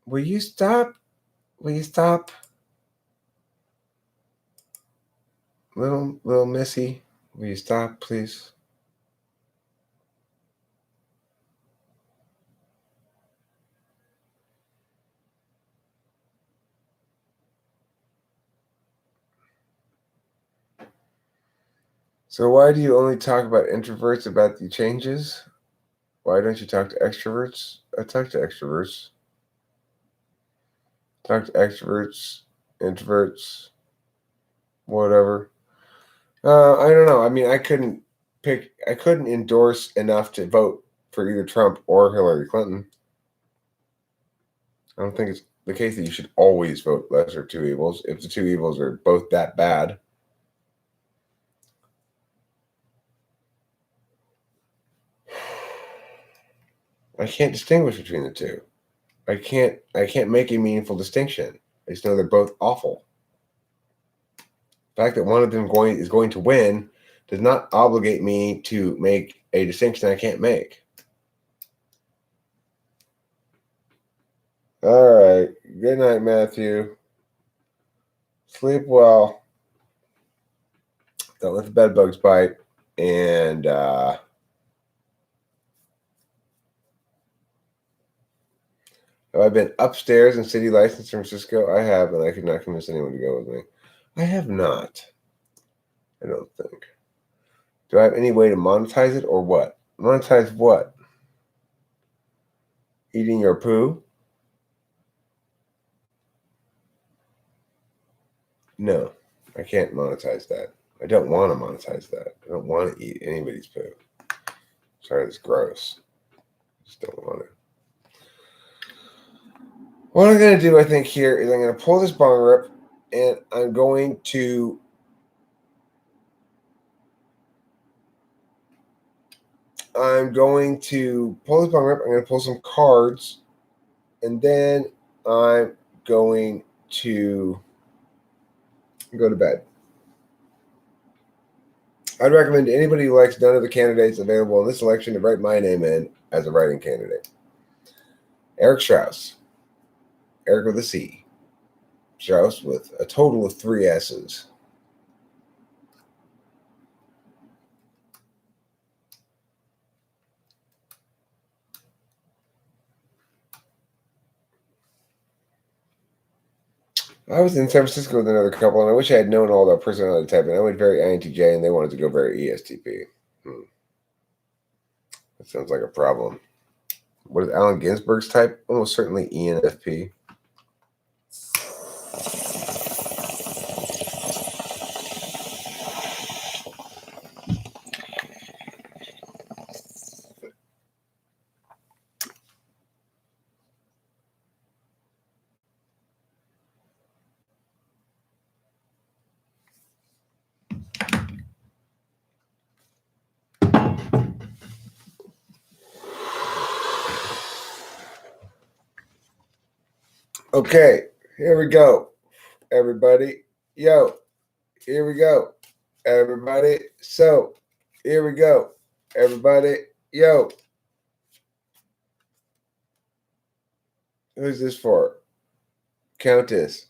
Speaker 1: Will you stop? Will you stop? Little Missy, will you stop, please? So why do you only talk about introverts about the changes? Why don't you talk to extroverts? I talk to extroverts. Talk to extroverts, introverts, whatever. I don't know. I mean, I couldn't endorse enough to vote for either Trump or Hillary Clinton. I don't think it's the case that you should always vote lesser of two evils if the two evils are both that bad. I can't distinguish between the two. I can't make a meaningful distinction. I just know they're both awful. The fact that one of them is going to win does not obligate me to make a distinction I can't make. All right. Good night, Matthew. Sleep well. Don't let the bed bugs bite. And have I been upstairs in City Lights in San Francisco? I have, and I could not convince anyone to go with me. I have not. I don't think. Do I have any way to monetize it or what? Monetize what? Eating your poo? No, I can't monetize that. I don't want to monetize that. I don't want to eat anybody's poo. Sorry, it's gross. Just don't want it. What I'm going to do, I think, here is I'm going to pull this bong rip, and I'm going to pull this bong rip. I'm going to pull some cards, and then I'm going to go to bed. I'd recommend to anybody who likes none of the candidates available in this election to write my name in as a writing candidate. Eric Strauss. Eric with a C. Strauss with a total of 3 S's. I was in San Francisco with another couple, and I wish I had known all that personality type. And I went very INTJ, and they wanted to go very ESTP. That sounds like a problem. What is Allen Ginsberg's type? Almost certainly ENFP. Okay, here we go, everybody. Yo, here we go, everybody. So, here we go, everybody. Yo. Who's this for? Countess.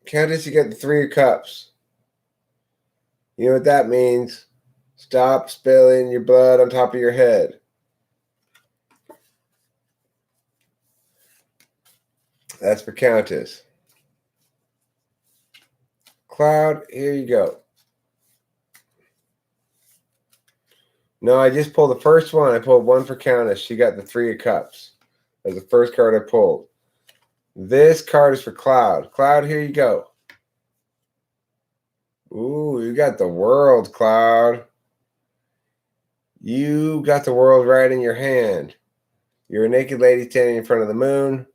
Speaker 1: Countess, you get the 3 of Cups. You know what that means? Stop spilling your blood on top of your head. That's for Countess. Cloud, here you go. No, I just pulled the first one. I pulled one for Countess. She got the 3 of Cups. That's the first card I pulled. This card is for Cloud. Cloud, here you go. Ooh, you got the world, Cloud. You got the world right in your hand. You're a naked lady standing in front of the moon,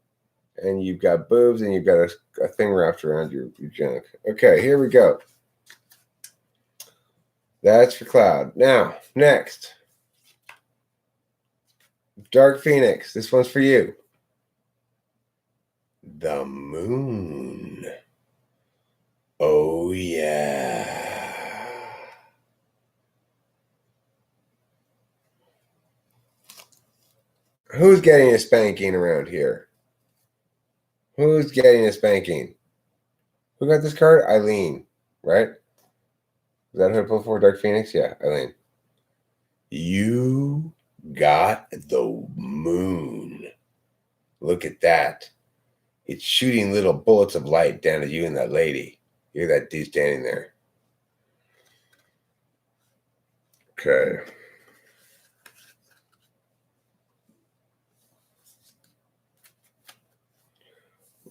Speaker 1: and you've got boobs, and you've got a thing wrapped around your junk. Okay, here we go. That's for Cloud. Now, next. Dark Phoenix. This one's for you. The moon. Oh, yeah. Who's getting a spanking around here? Who's getting a spanking? Who got this card? Eileen, right? Is that who I pulled for? Dark Phoenix? Yeah, Eileen. You got the moon. Look at that. It's shooting little bullets of light down at you and that lady. You're that dude standing there. Okay.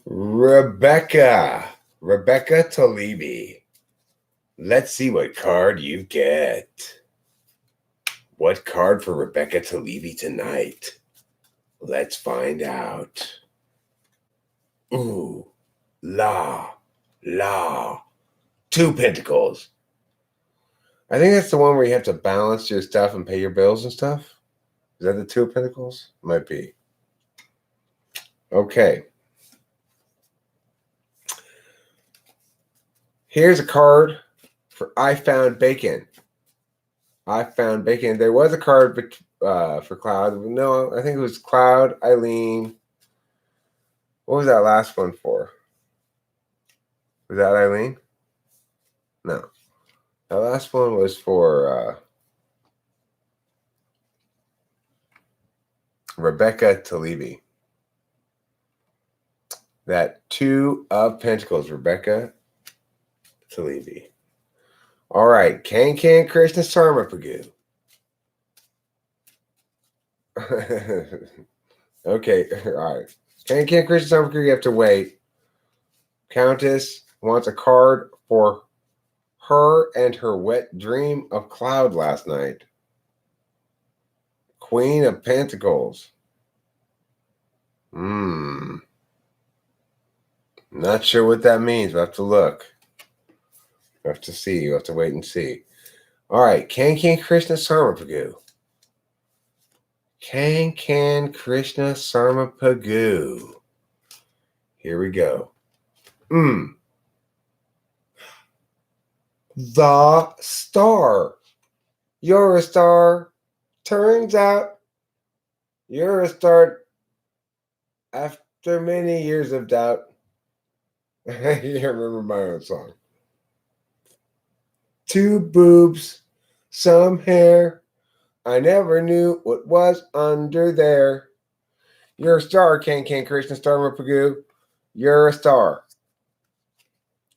Speaker 1: Rebecca Talibi. Let's see what card you get. What card for Rebecca Talibi tonight? Let's find out. Ooh, la, la. 2 pentacles. I think that's the one where you have to balance your stuff and pay your bills and stuff. Is that the 2 of pentacles? Might be. Okay. Here's a card for I Found Bacon. I Found Bacon. There was a card for Cloud. No, I think it was Cloud, Eileen. What was that last one for? Was that Eileen? No. The last one was for Rebecca Talibi. That 2 of Pentacles, Rebecca Talibi. All right, Can Krishna Sarmapagu. Okay, all right. Can Krishna Sarmapagu, you have to wait. Countess wants a card for her and her wet dream of Cloud last night. Queen of Pentacles. Not sure what that means. We'll have to look. We'll have to see. We'll have to wait and see. All right. Can Krishna Sarmapagu. Can Krishna Sarmapagu. Here we go. The Star. You're a star. Turns out you're a star after many years of doubt. I can't remember my own song. 2 boobs, some hair. I never knew what was under there. You're a star, Can Krishna Sarmapagu. You're a star.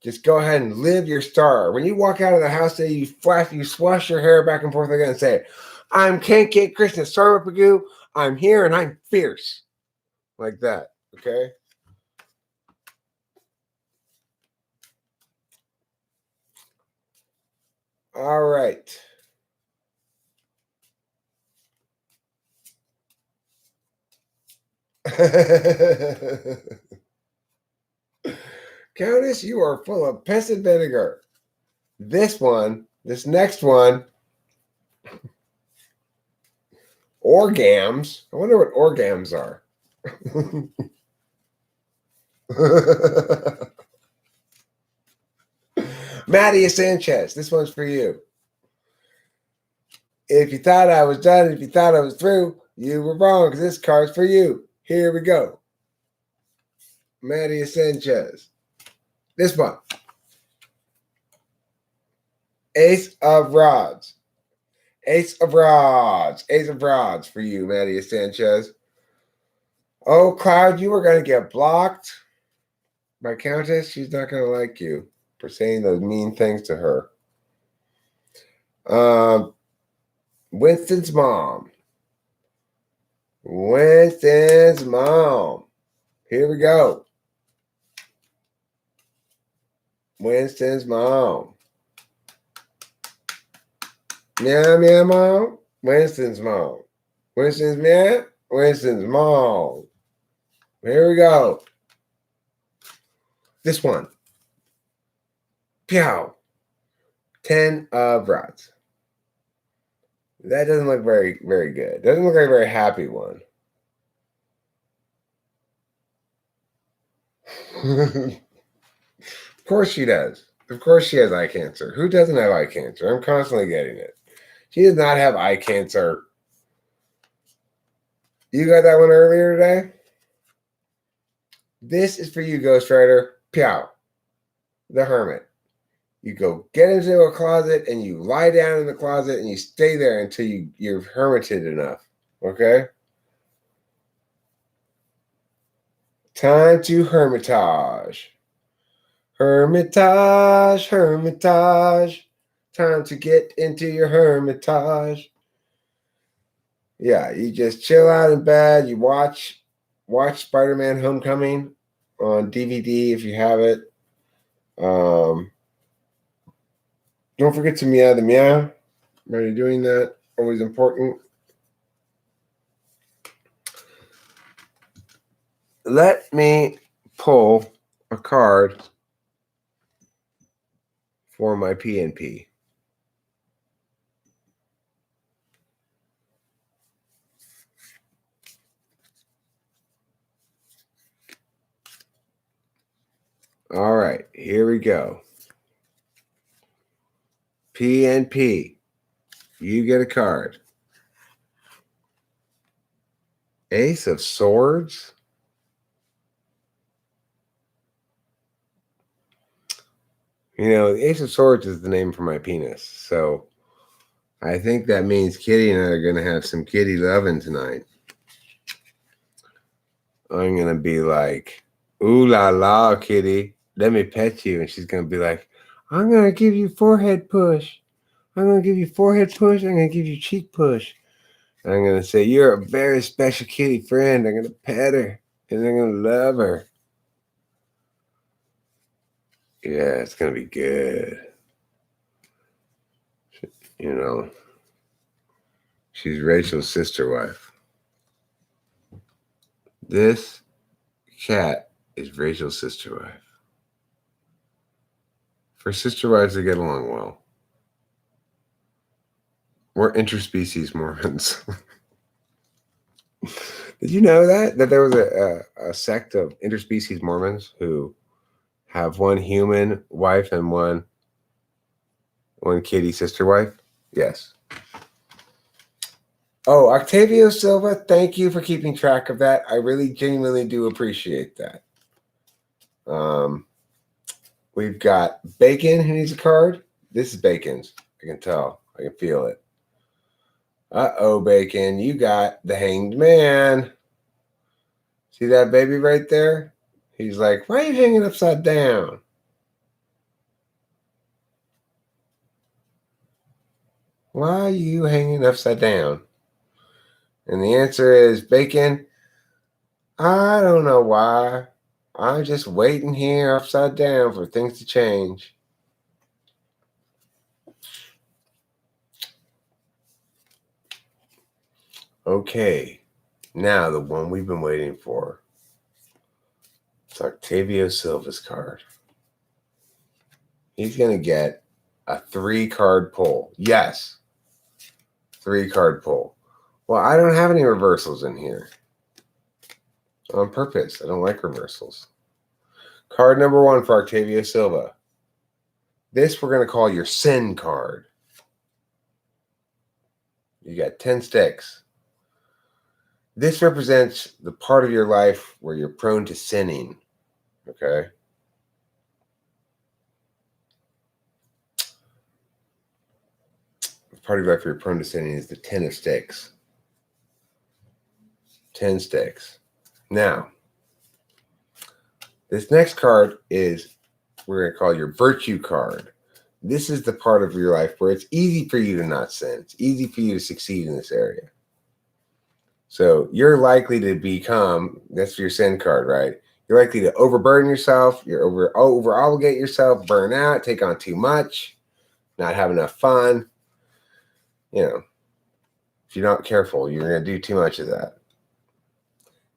Speaker 1: Just go ahead and live your star. When you walk out of the house, you swash your hair back and forth again and say, I'm Can Krishna Sarmapagu. I'm here and I'm fierce. Like that, okay? All right. Countess, you are full of piss and vinegar. This next one, orgams. I wonder what orgams are. Maddie Sanchez, this one's for you. If you thought I was done, if you thought I was through, you were wrong because this card's for you. Here we go. Maddie Sanchez. This one. Ace of Rods. Ace of Rods. Ace of Rods for you, Maddie Sanchez. Oh, Cloud, you are going to get blocked by Countess. She's not going to like you for saying those mean things to her. Winston's mom. Winston's mom. Here we go. Winston's mom. Meow, meow, mom. Winston's mom. Winston's meow. Winston's mom. Here we go. This one. Pew. 10 of rods. That doesn't look very, very good. Doesn't look like a very happy one. Of course she does. Of course she has eye cancer. Who doesn't have eye cancer? I'm constantly getting it. She does not have eye cancer. You got that one earlier today? This is for you, Ghost Rider. Pew. The Hermit. You go get into a closet and you lie down in the closet and you stay there until you're hermited enough. Okay? Time to hermitage. Hermitage, hermitage. Time to get into your hermitage. Yeah, you just chill out in bed. You watch Spider-Man Homecoming on DVD if you have it. Don't forget to meow the meow while you're doing that. Always important. Let me pull a card for my PNP. All right, here we go. PNP, you get a card. Ace of Swords. You know, the Ace of Swords is the name for my penis. So I think that means Kitty and I are going to have some kitty loving tonight. I'm going to be like, ooh la la, Kitty, let me pet you. And she's going to be like, I'm going to give you forehead push. I'm going to give you forehead push. I'm going to give you cheek push. And I'm going to say, you're a very special kitty friend. I'm going to pet her and I'm going to love her. Yeah, it's going to be good. You know, she's Rachel's sister wife. This cat is Rachel's sister wife. For sister wives to get along well. We're interspecies Mormons. Did you know that there was a sect of interspecies Mormons who have one human wife and one kitty sister wife? Yes. Oh, Octavio Silva, thank you for keeping track of that. I really genuinely do appreciate that. We've got Bacon who needs a card. This is Bacon's. I can tell. I can feel it. Uh-oh, Bacon. You got the Hanged Man. See that baby right there? He's like, why are you hanging upside down? Why are you hanging upside down? And the answer is, Bacon, I don't know why. I'm just waiting here upside down for things to change. Okay, now the one we've been waiting for. It's Octavio Silva's card. He's going to get a 3-card pull. Yes, 3-card pull. Well, I don't have any reversals in here. On purpose. I don't like reversals. Card number 1 for Octavio Silva. This we're going to call your sin card. You got 10 sticks. This represents the part of your life where you're prone to sinning. Okay? The part of your life where you're prone to sinning is the 10 of sticks. 10 sticks. Now, this next card is, we're going to call your virtue card. This is the part of your life where it's easy for you to not sin. It's easy for you to succeed in this area. So you're likely to become, that's your sin card, right? You're likely to overburden yourself. You're over obligate yourself, burn out, take on too much, not have enough fun. You know, if you're not careful, you're going to do too much of that.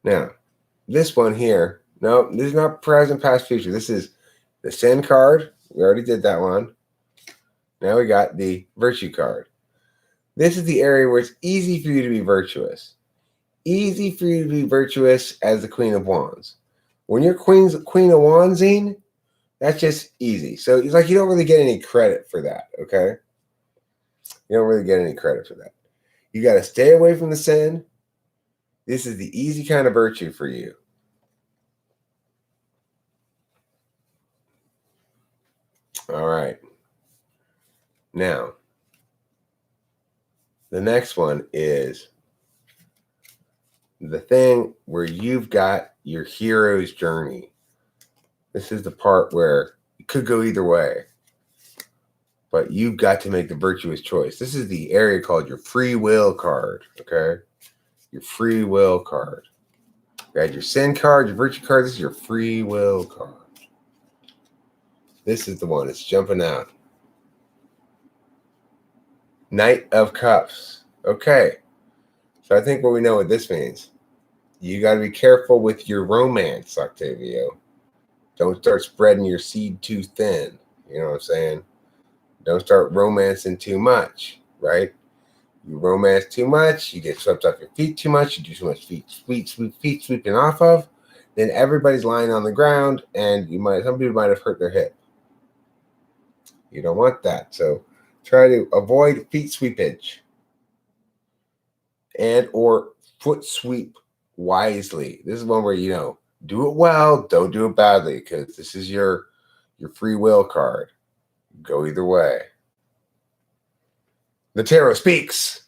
Speaker 1: Now, this one here, no, this is not present, past, future. This is the sin card. We already did that one. Now we got the virtue card. This is the area where it's easy for you to be virtuous. Easy for you to be virtuous as the Queen of Wands. When you're Queen of Wandsing, that's just easy. So it's like you don't really get any credit for that, okay? You don't really get any credit for that. You got to stay away from the sin. This is the easy kind of virtue for you. All right. Now, the next one is the thing where you've got your hero's journey. This is the part where it could go either way, but you've got to make the virtuous choice. This is the area called your free will card, okay? Your free will card. You got your sin card, your virtue card. This is your free will card. This is the one that's jumping out. Knight of Cups. Okay. So I think we know what this means. You got to be careful with your romance, Octavio. Don't start spreading your seed too thin. You know what I'm saying? Don't start romancing too much, right? You romance too much, you get swept off your feet too much, you do too much feet sweeping off of, then everybody's lying on the ground, and some people might have hurt their hip. You don't want that, so try to avoid feet sweepage and or foot sweep wisely. This is one where do it well, don't do it badly, because this is your free will card. Go either way. The tarot speaks.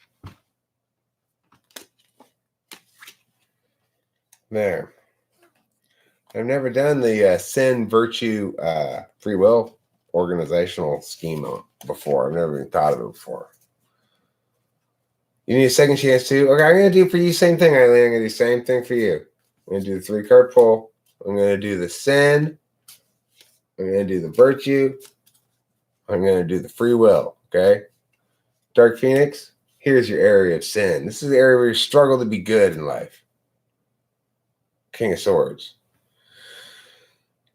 Speaker 1: There. I've never done the sin, virtue, free will organizational scheme before. I've never even thought of it before. You need a second chance too? Okay, I'm going to do for you the same thing, Eileen. I'm going to do the same thing for you. I'm going to do the 3-card pull. I'm going to do the sin. I'm going to do the virtue. I'm going to do the free will, okay? Dark Phoenix, here's your area of sin. This is the area where you struggle to be good in life. King of Swords.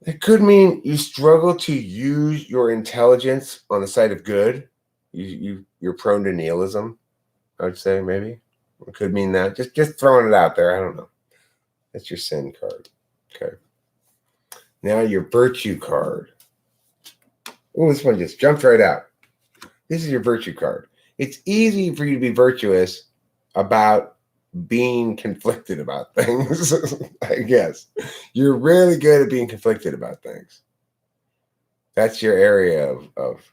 Speaker 1: It could mean you struggle to use your intelligence on the side of good. You're prone to nihilism, I would say, maybe. It could mean that. Just throwing it out there. I don't know. That's your sin card. Okay. Now your virtue card. Oh, this one just jumped right out. This is your virtue card. It's easy for you to be virtuous about being conflicted about things. I guess you're really good at being conflicted about things. That's your area of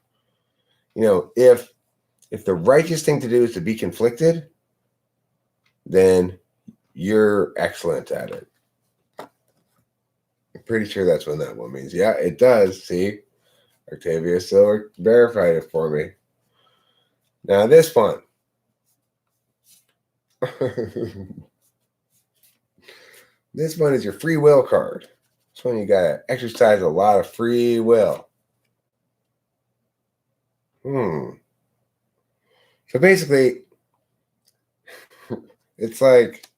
Speaker 1: if the righteous thing to do is to be conflicted, then you're excellent at it. I'm pretty sure that's what that one means. Yeah, it does. See, Octavia Silver verified it for me. Now this one. This one is your free will card. This one you gotta exercise a lot of free will. So basically, it's like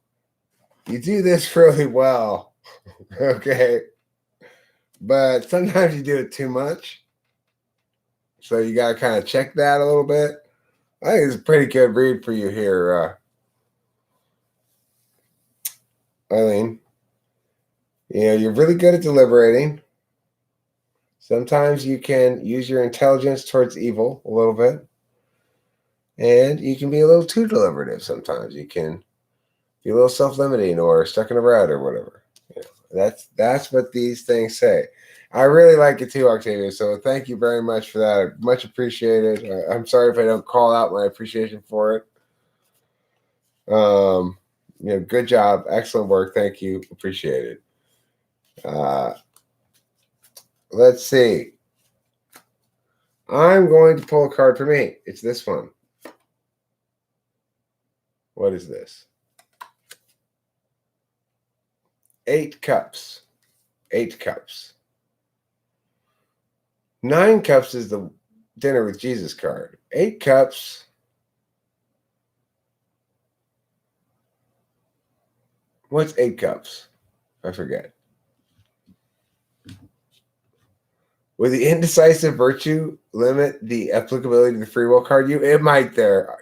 Speaker 1: you do this really well, okay? But sometimes you do it too much. So you gotta kind of check that a little bit. I think it's a pretty good read for you here, Eileen. You're really good at deliberating. Sometimes you can use your intelligence towards evil a little bit. And you can be a little too deliberative sometimes. You can be a little self-limiting or stuck in a rut or whatever. That's what these things say. I really like it too, Octavia. So thank you very much for that. Much appreciated. I'm sorry if I don't call out my appreciation for it. Good job. Excellent work. Thank you. Appreciate it. Let's see. I'm going to pull a card for me. It's this one. What is this? 8 cups. 8 cups. 9 cups is the dinner with Jesus card. 8 cups. What's 8 cups? I forget. Will the indecisive virtue limit the applicability to the free will card? It might there,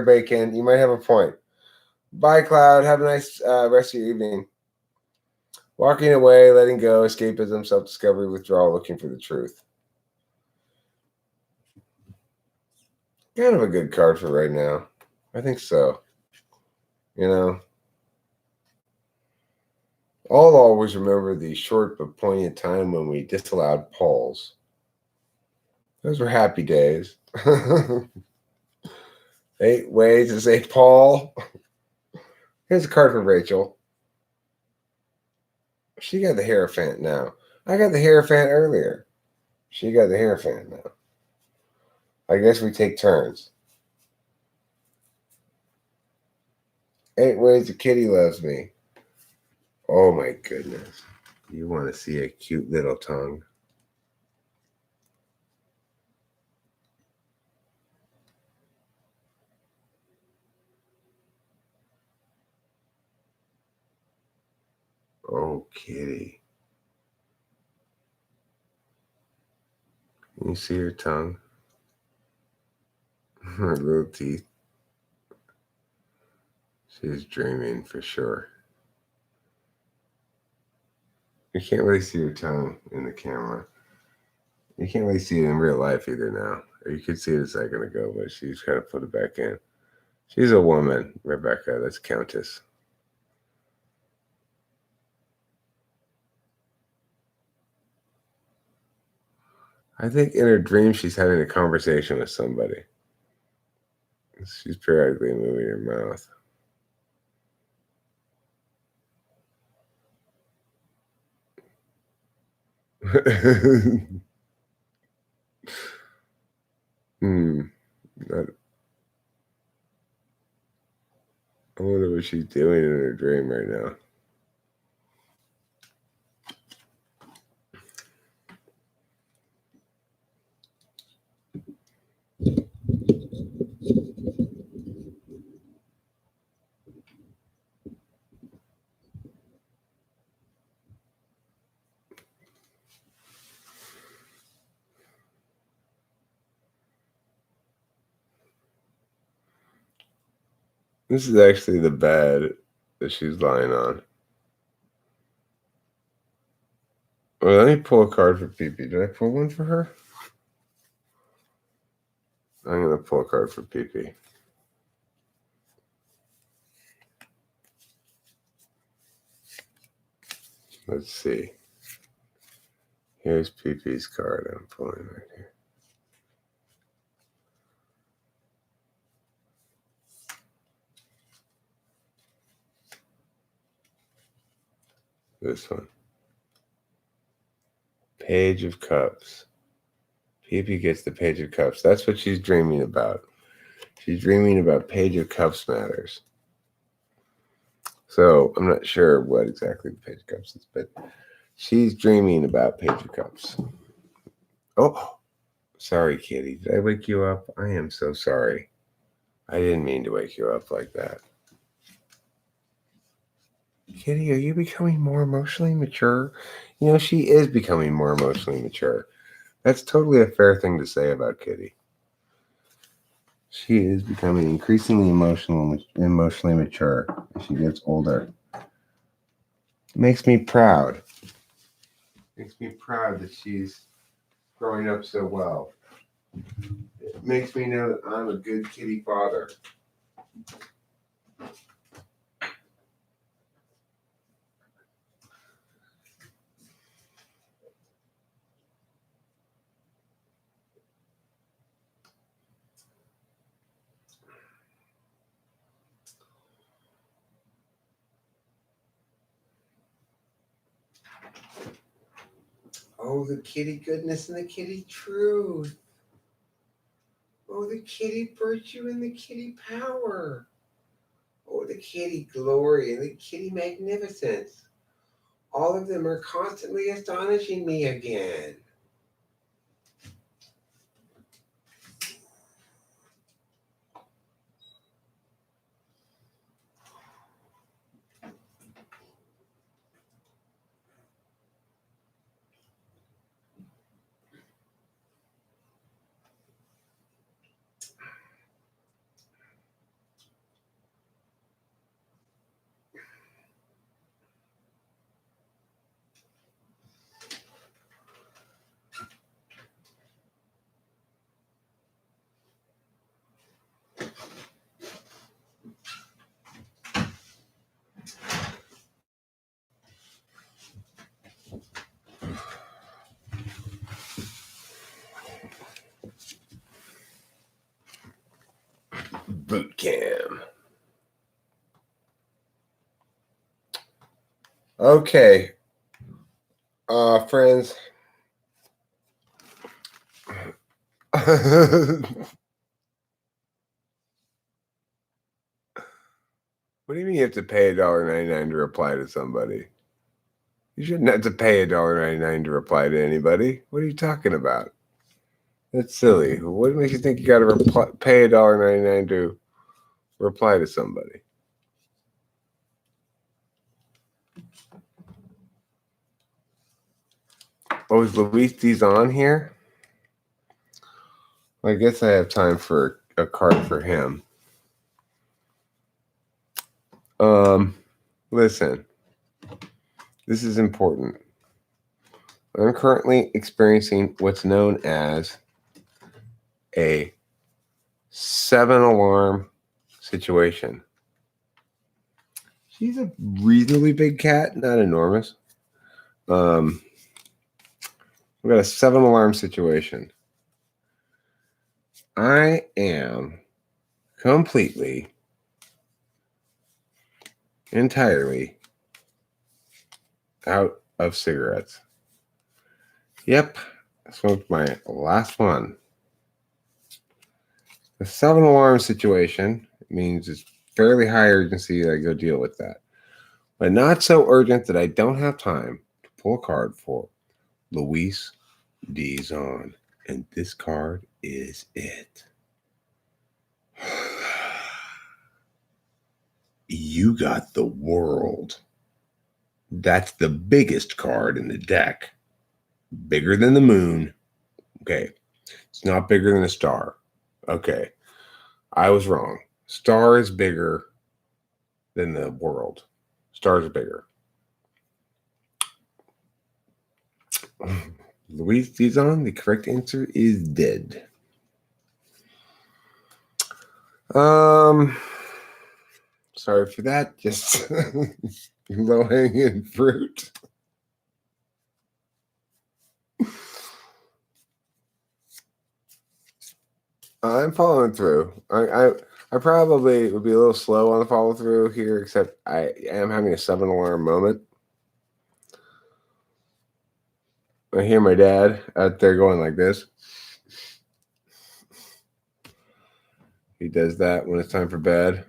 Speaker 1: Bacon. You might have a point. Bye, Cloud. Have a nice rest of your evening. Walking away, letting go, escapism, self-discovery, withdrawal, looking for the truth. Kind of a good card for right now. I think so. I'll always remember the short but poignant time when we disallowed polls. Those were happy days. 8 ways to say Paul. Here's a card for Rachel. She got the Hierophant now. I got the Hierophant earlier. She got the Hierophant now. I guess we take turns. 8 ways the kitty loves me. Oh my goodness. You want to see a cute little tongue. Oh, kitty. You see her tongue? Her little teeth. She's dreaming for sure. You can't really see her tongue in the camera. You can't really see it in real life either now. Or you could see it a second ago, but she's trying to put it back in. She's a woman, Rebecca. That's Countess. I think in her dream she's having a conversation with somebody. She's periodically moving her mouth. I wonder what she's doing in her dream right now. This is actually the bed that she's lying on. Well, let me pull a card for Pee-Pee. Did I pull one for her? I'm going to pull a card for Pee-Pee. Let's see. Here's Pee-Pee's card I'm pulling right here. This one. Page of Cups. Pee-Pee gets the Page of Cups. That's what she's dreaming about. She's dreaming about Page of Cups matters. So I'm not sure what exactly the Page of Cups is, but she's dreaming about Page of Cups. Oh, sorry, Kitty. Did I wake you up? I am so sorry. I didn't mean to wake you up like that. Kitty, are you becoming more emotionally mature? You know, she is becoming more emotionally mature. That's totally a fair thing to say about Kitty. She is becoming increasingly emotionally mature as she gets older. It makes me proud. It makes me proud that she's growing up so well. It makes me know that I'm a good kitty father. Oh, the kitty goodness and the kitty truth. Oh, the kitty virtue and the kitty power. Oh, the kitty glory and the kitty magnificence. All of them are constantly astonishing me again. Boot camp. Okay. Friends. What do you mean you have to pay $1.99 to reply to somebody? You shouldn't have to pay $1.99 to reply to anybody. What are you talking about? That's silly. What makes you think you got to pay $1.99 to reply to somebody? Oh, is Luis D's on here? I guess I have time for a card for him. Listen, this is important. I'm currently experiencing what's known as a 7-alarm situation. She's a reasonably big cat, not enormous. We've got a 7-alarm situation. I am completely, entirely out of cigarettes. Yep, I smoked my last one. The 7-alarm situation means it's fairly high urgency that I go deal with that. But not so urgent that I don't have time to pull a card for Luis Dizon. And this card is it. You got the world. That's the biggest card in the deck. Bigger than the moon. Okay. It's not bigger than a star. Okay. I was wrong. Star is bigger than the world. Stars are bigger. Luis Dizon, the correct answer is dead. Sorry for that. Just low-hanging fruit. I'm following through. I probably would be a little slow on the follow through here, except I am having a 7-alarm moment. I hear my dad out there going like this. He does that when it's time for bed.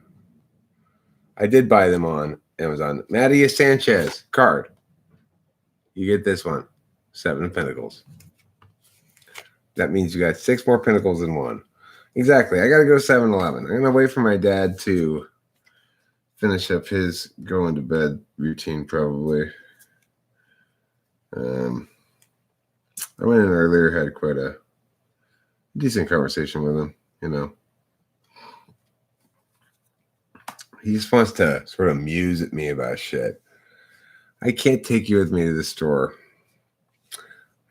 Speaker 1: I did buy them on Amazon. Matías Sanchez card. You get this one. 7 of Pentacles. That means you got 6 more Pentacles than 1. Exactly. I got to go 7-Eleven. I'm going to wait for my dad to finish up his going to bed routine probably. I went in earlier, had quite a decent conversation with him, you know. He just wants to sort of muse at me about shit. I can't take you with me to the store.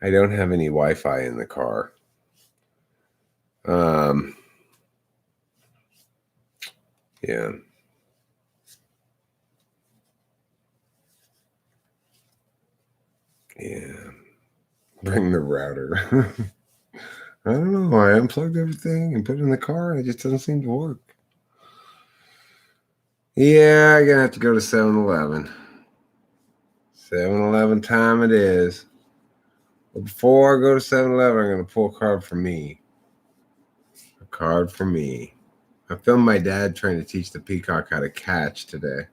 Speaker 1: I don't have any Wi-Fi in the car. Yeah. Yeah. Bring the router. I don't know. I unplugged everything and put it in the car and it just doesn't seem to work. Yeah, I'm going to have to go to 7-Eleven. 7-Eleven time it is. But before I go to 7-Eleven, I'm going to pull a card for me. A card for me. I filmed my dad trying to teach the peacock how to catch today.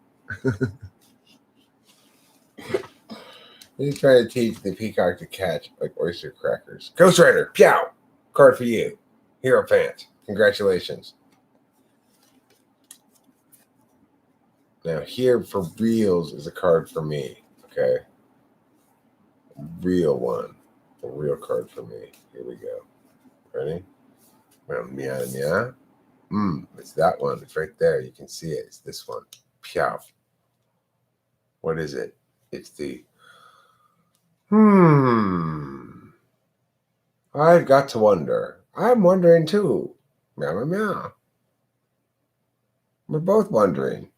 Speaker 1: He's trying to teach the peacock to catch like oyster crackers. Ghost Rider, Pew! Card for you. Hero fans, congratulations. Now here for reals is a card for me, okay? Real one. A real card for me. Here we go. Ready? Meow. It's that one. It's right there. You can see it. It's this one. Pew. What is it? It's the I've got to wonder. I'm wondering too. Meow. We're both wondering.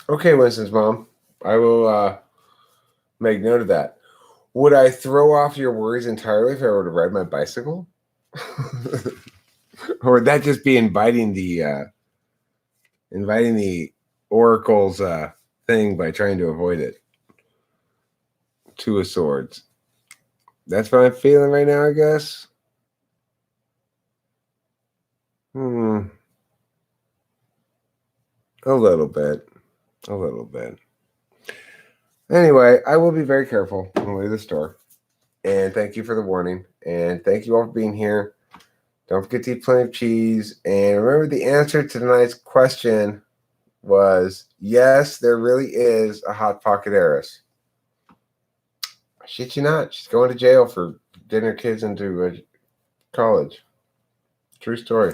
Speaker 1: Okay, Winston's mom. I will make note of that. Would I throw off your worries entirely if I were to ride my bicycle? Or would that just be inviting the oracle's thing by trying to avoid it? 2 of Swords. That's what I'm feeling right now, I guess. A little bit. Anyway, I will be very careful on the way to the store. And thank you for the warning. And thank you all for being here. Don't forget to eat plenty of cheese. And remember the answer to tonight's question was, yes, there really is a Hot Pocket Heiress. I shit you not. She's going to jail for getting her kids into college. True story.